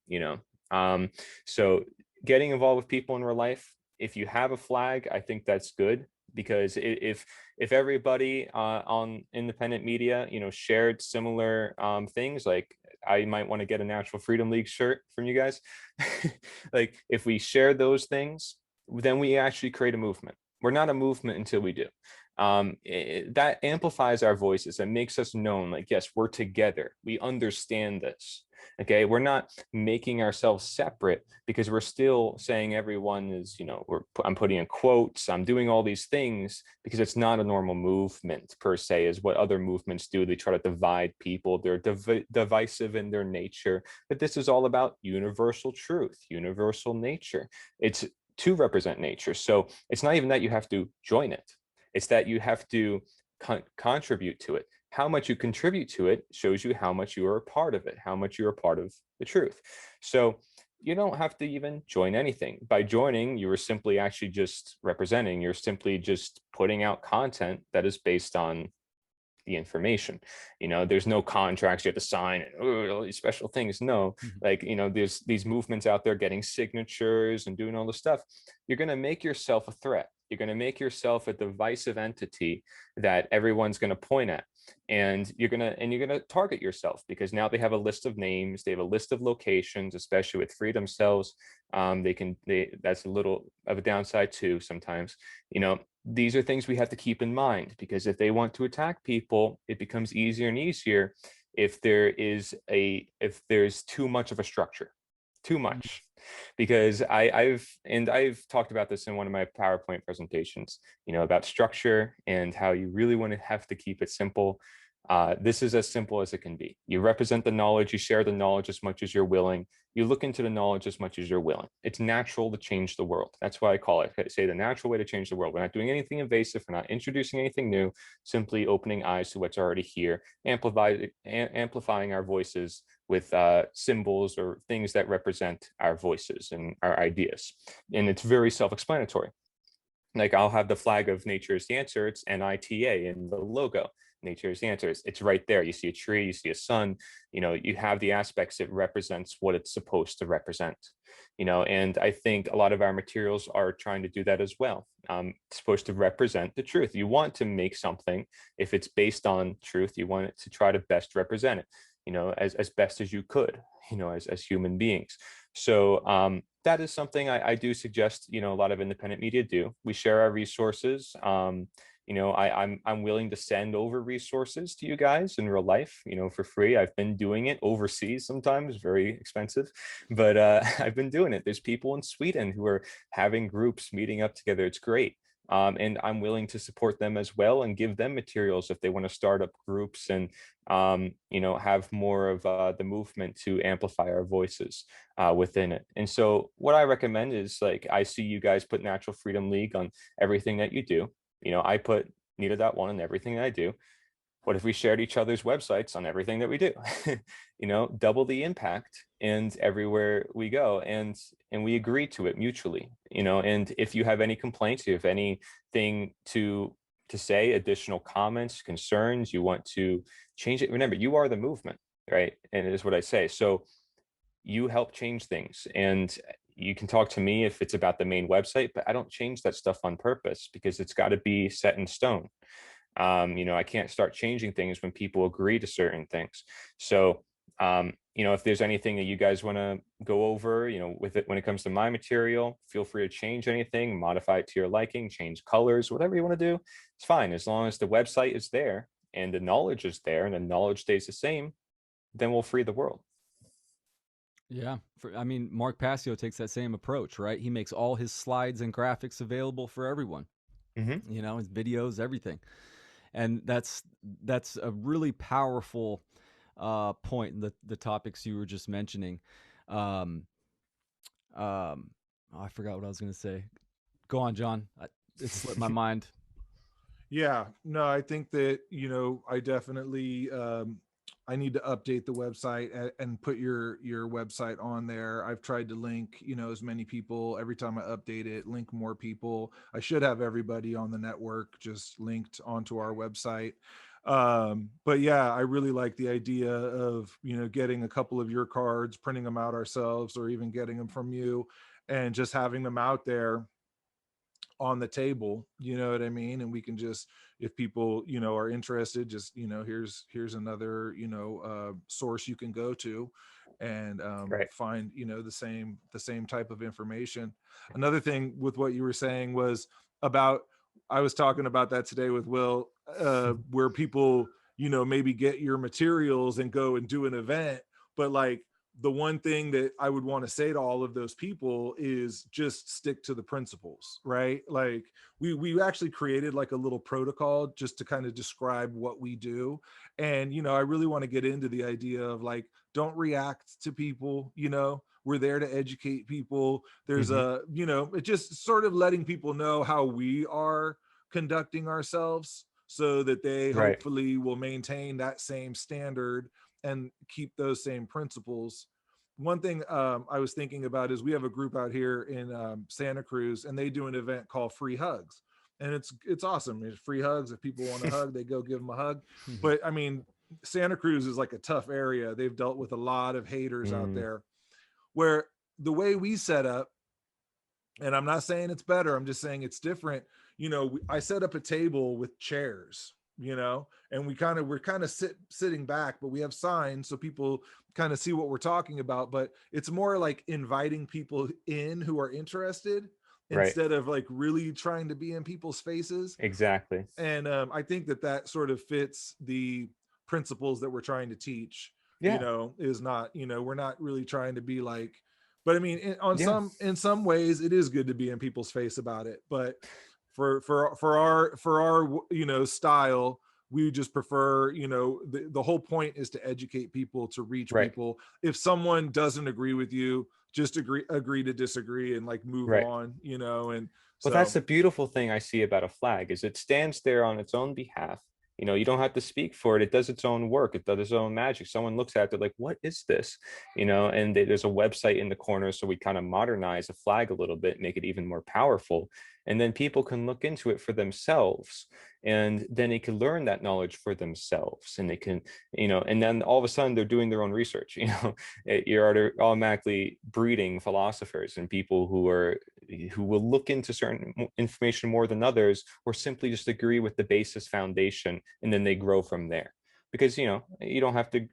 so getting involved with people in real life. If you have a flag, I think that's good, because if everybody on independent media shared similar things, like I might want to get a Natural Freedom League shirt from you guys. Like if we share those things, then we actually create a movement. We're not a movement until we do. That amplifies our voices and makes us known, like, yes, we're together, we understand this. Okay, we're not making ourselves separate, because we're still saying everyone is, I'm putting in quotes, I'm doing all these things, because it's not a normal movement per se, is what other movements do. They try to divide people, they're divisive in their nature. But this is all about universal truth, universal nature. It's to represent nature. So it's not even that you have to join it, it's that you have to contribute to it. How much you contribute to it shows you how much you are a part of it, how much you're a part of the truth. So you don't have to even join anything. By joining, you are simply actually just representing, you're simply just putting out content that is based on the information. There's no contracts you have to sign and all these special things. No, like, there's these movements out there getting signatures and doing all this stuff. You're going to make yourself a threat. You're going to make yourself a divisive entity that everyone's going to point at. And you're going to target yourself, because now they have a list of names, they have a list of locations, especially with freedom cells. That's a little of a downside too sometimes. These are things we have to keep in mind, because if they want to attack people, it becomes easier and easier if there's too much of a structure, too much. Because I've talked about this in one of my PowerPoint presentations, about structure and how you really want to have to keep it simple. This is as simple as it can be. You represent the knowledge, you share the knowledge as much as you're willing, you look into the knowledge as much as you're willing. It's natural to change the world. That's why I call it, say, the natural way to change the world. We're not doing anything invasive, we're not introducing anything new, simply opening eyes to what's already here, amplifying our voices with symbols or things that represent our voices and our ideas. And it's very self-explanatory. Like, I'll have the flag of Nature is the Answer, it's NITA in the logo. Nature is the Answer. It's right there. You see a tree, you see a sun, you have the aspects, it represents what it's supposed to represent. And I think a lot of our materials are trying to do that as well. It's supposed to represent the truth. You want to make something, if it's based on truth, you want it to try to best represent it, as best as you could, as human beings. So that is something I do suggest, a lot of independent media do. We share our resources. I'm willing to send over resources to you guys in real life, for free. I've been doing it overseas sometimes, very expensive, but I've been doing it. There's people in Sweden who are having groups meeting up together. It's great. And I'm willing to support them as well and give them materials if they want to start up groups and, have more of the movement to amplify our voices within it. And so what I recommend is, like, I see you guys put Natural Freedom League on everything that you do. I put Nita.1 on everything that I do. What if we shared each other's websites on everything that we do? Double the impact and everywhere we go, and we agree to it mutually. And if you have any complaints, you have anything to say, additional comments, concerns, you want to change it, remember, you are the movement, right? And it is what I say. So you help change things, and you can talk to me if it's about the main website, but I don't change that stuff on purpose, because it's got to be set in stone. I can't start changing things when people agree to certain things. So, if there's anything that you guys want to go over, with it, when it comes to my material, feel free to change anything, modify it to your liking, change colors, whatever you want to do. It's fine. As long as the website is there and the knowledge is there and the knowledge stays the same, then we'll free the world. Yeah. Mark Passio takes that same approach, right? He makes all his slides and graphics available for everyone, Mm-hmm. his videos, everything. And that's a really powerful point in the topics you were just mentioning. I forgot what I was going to say. Go on, John. It slipped my mind. Yeah, no, I think that, I definitely, I need to update the website and put your website on there. I've tried to link, as many people every time I update it, link more people. I should have everybody on the network just linked onto our website. But yeah, I really like the idea of, getting a couple of your cards, printing them out ourselves, or even getting them from you and just having them out there on the table, you know what I mean? And we can just, if people, are interested, just, here's another, source you can go to and Right. find, the same type of information. Another thing with what you were saying was about, I was talking about that today with Will, where people, maybe get your materials and go and do an event, but like, the one thing that I would want to say to all of those people is just stick to the principles, right? Like we actually created like a little protocol just to kind of describe what we do. And, I really want to get into the idea of like, don't react to people, we're there to educate people. There's Mm-hmm. it just sort of letting people know how we are conducting ourselves so that they Right. hopefully will maintain that same standard and keep those same principles. One thing I was thinking about is we have a group out here in Santa Cruz, and they do an event called Free Hugs, and it's awesome. It's free hugs. If people want a hug, they go give them a hug. But I mean, Santa Cruz is like a tough area. They've dealt with a lot of haters out there. Where the way we set up, and I'm not saying it's better, I'm just saying it's different. I set up a table with chairs, and we're kind of sitting back, but we have signs so people kind of see what we're talking about. But it's more like inviting people in who are interested Right. instead of like really trying to be in people's faces. Exactly. And I think that sort of fits the principles that we're trying to teach. Yeah. Is not, we're not really trying to be like, but I mean, Yeah. in some ways it is good to be in people's face about it. But for our style, we just prefer, you know, the whole point is to educate people, to reach Right. people. If someone doesn't agree with you, just agree to disagree and like move Right. on, you know. And Well, that's the beautiful thing I see about a flag is it stands there on its own behalf. You know, you don't have to speak for it. It does its own work. It does its own magic. Someone looks at it, they're like, what is this? You know, and there's a website in the corner. So we kind of modernize a flag a little bit, make it even more powerful. And then people can look into it for themselves. And then they can learn that knowledge for themselves. And they can, you know, and then all of a sudden they're doing their own research. You know, you're automatically breeding philosophers and people who will look into certain information more than others, or simply just agree with the basis foundation, and then they grow from there. Because, you know, you don't have to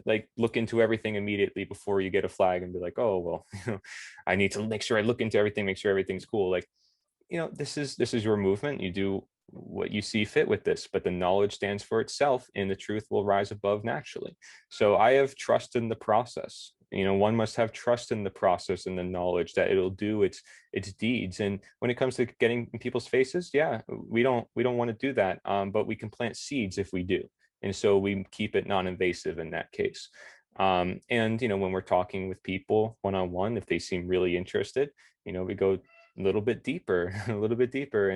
like look into everything immediately before you get a flag and be like, oh, well, you know, I need to make sure I look into everything, make sure everything's cool. Like, you know, this is your movement. You do what you see fit with this, but the knowledge stands for itself and the truth will rise above naturally. So I have trust in the process. You know, one must have trust in the process and the knowledge that it'll do its deeds. And when it comes to getting in people's faces, yeah, we don't want to do that, but we can plant seeds if we do. And so we keep it non-invasive in that case. And you know, when we're talking with people one-on-one, if they seem really interested, you know, we go a little bit deeper, a little bit deeper,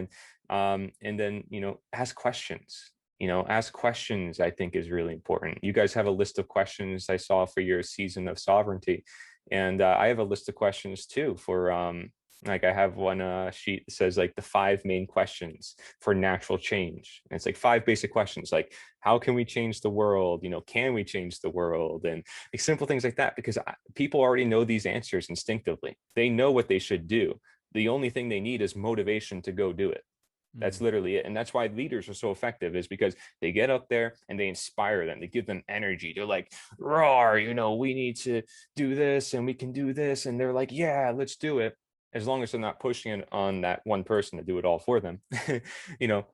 and then, you know, ask questions. You know, ask questions, I think, is really important. You guys have a list of questions I saw for your season of sovereignty, and I have a list of questions too for like I have one sheet that says like the 5 main questions for natural change. And it's like 5 basic questions, like how can we change the world? You know, can we change the world? And like simple things like that, because people already know these answers instinctively. They know what they should do. The only thing they need is motivation to go do it. That's literally it. And that's why leaders are so effective, is because they get up there and they inspire them. They give them energy. They're like, roar, you know, we need to do this and we can do this. And they're like, yeah, let's do it. As long as they're not pushing it on that one person to do it all for them. You know,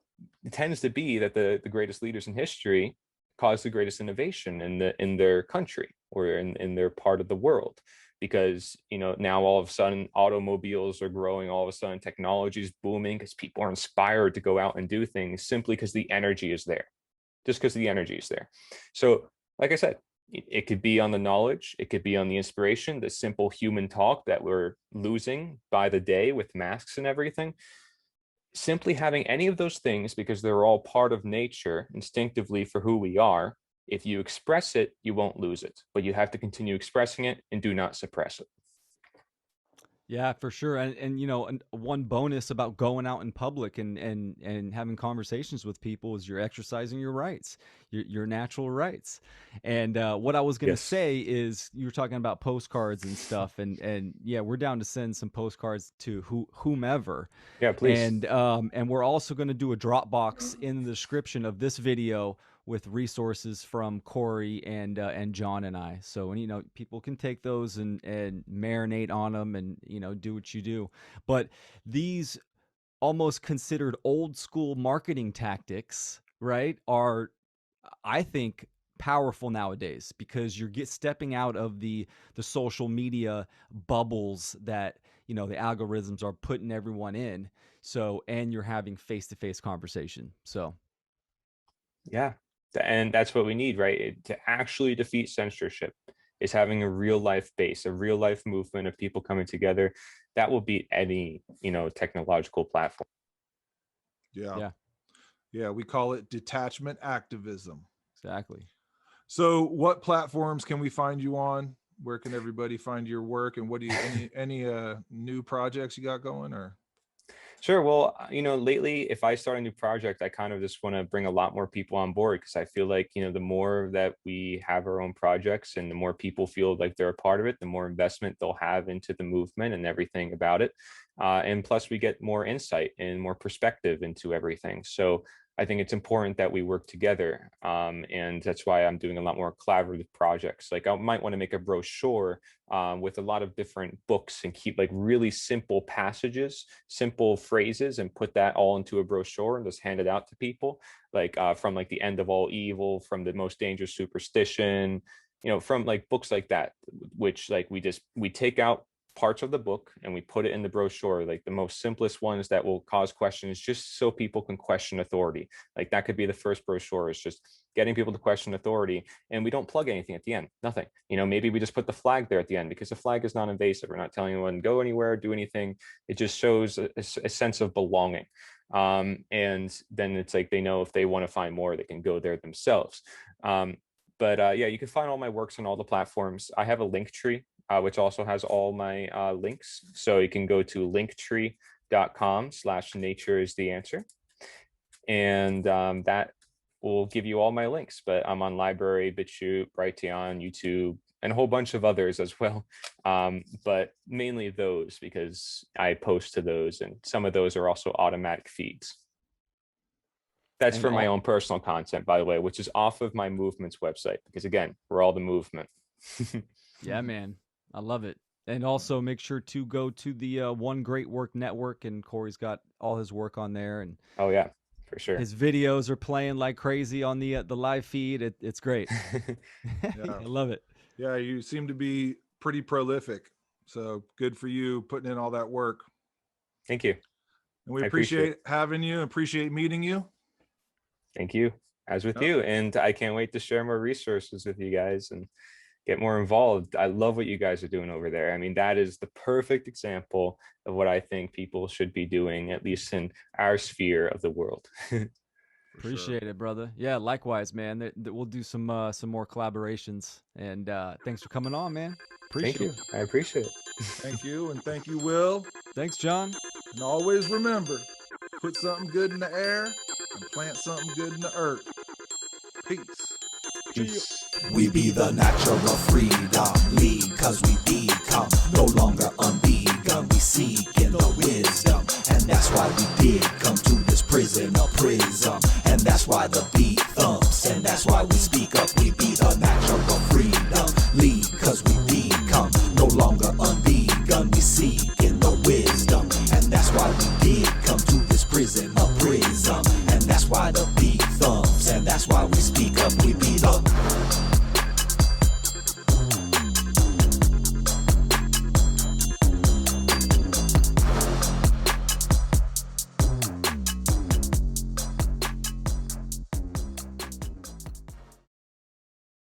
it tends to be that the greatest leaders in history cause the greatest innovation in their country or in their part of the world. Because, you know, now all of a sudden automobiles are growing, all of a sudden technology is booming because people are inspired to go out and do things simply because the energy is there, just because the energy is there. So like I said, it could be on the knowledge, it could be on the inspiration, the simple human talk that we're losing by the day with masks and everything. Simply having any of those things, because they're all part of nature instinctively for who we are. If you express it, you won't lose it, but you have to continue expressing it and do not suppress it. Yeah, for sure. And you know, one bonus about going out in public and having conversations with people is you're exercising your rights, your natural rights. And what I was going to Yes. say is you were talking about postcards and stuff, and yeah, we're down to send some postcards to whomever. Yeah, please. And we're also going to do a Dropbox in the description of this video with resources from Cory and John and I. So, and you know, people can take those and marinate on them and, you know, do what you do. But these almost considered old school marketing tactics, right, are, I think, powerful nowadays, because you're stepping out of the social media bubbles that, you know, the algorithms are putting everyone in. So, and you're having face-to-face conversation. So Yeah. And that's what we need, right? To actually defeat censorship is having a real life base, a real life movement of people coming together. That will beat any, you know, technological platform. Yeah, we call it detachment activism. exactly. So what platforms can we find you on? Where can everybody find your work, and what do you any new projects you got going? Or Sure. Well, you know, lately, if I start a new project, I kind of just want to bring a lot more people on board, because I feel like, you know, the more that we have our own projects and the more people feel like they're a part of it, the more investment they'll have into the movement and everything about it. And plus, we get more insight and more perspective into everything. So I think it's important that we work together. And that's why I'm doing a lot more collaborative projects. Like I might want to make a brochure with a lot of different books and keep like really simple passages, simple phrases, and put that all into a brochure and just hand it out to people, like from like the end of all evil, from the most dangerous superstition, you know, from like books like that, which like we take out parts of the book and we put it in the brochure, like the most simplest ones that will cause questions, just so people can question authority. Like that could be the first brochure, is just getting people to question authority. And we don't plug anything at the end, nothing. You know, maybe we just put the flag there at the end because the flag is non-invasive. We're not telling anyone go anywhere, do anything. It just shows a sense of belonging. And then it's like they know if they want to find more, they can go there themselves. But yeah, you can find all my works on all the platforms. I have a link tree, which also has all my links. So you can go to linktree.com/nature is the answer. And that will give you all my links. But I'm on Library, BitChute, Brighteon, YouTube, and a whole bunch of others as well. But mainly those, because I post to those, and some of those are also automatic feeds. That's for my own personal content, by the way, which is off of my movement's website, because again, we're all the movement. Yeah, man. I love it. And also make sure to go to the One Great Work Network, and Cory's got all his work on there. And oh yeah, for sure. His videos are playing like crazy on the live feed. It's great. Yeah. I love it. Yeah, you seem to be pretty prolific. So good for you putting in all that work. Thank you. And we appreciate having you, appreciate meeting you. Thank you. As with you. And I can't wait to share more resources with you guys and get more involved. I love what you guys are doing over there. I mean, that is the perfect example of what I think people should be doing, at least in our sphere of the world. Appreciate it, brother. Yeah, likewise, man. We'll do some more collaborations. And thanks for coming on, man. Appreciate it. I appreciate it. Thank you. And thank you, Will. Thanks, John. And always remember, put something good in the air and plant something good in the earth. Peace. Peace. We be the natural freedom league, cause we become no longer unbegun. We seek in the wisdom, and that's why we did come to this prison of prism. And that's why the beat thumps, and that's why we speak up. We be the natural freedom league, cause we become no longer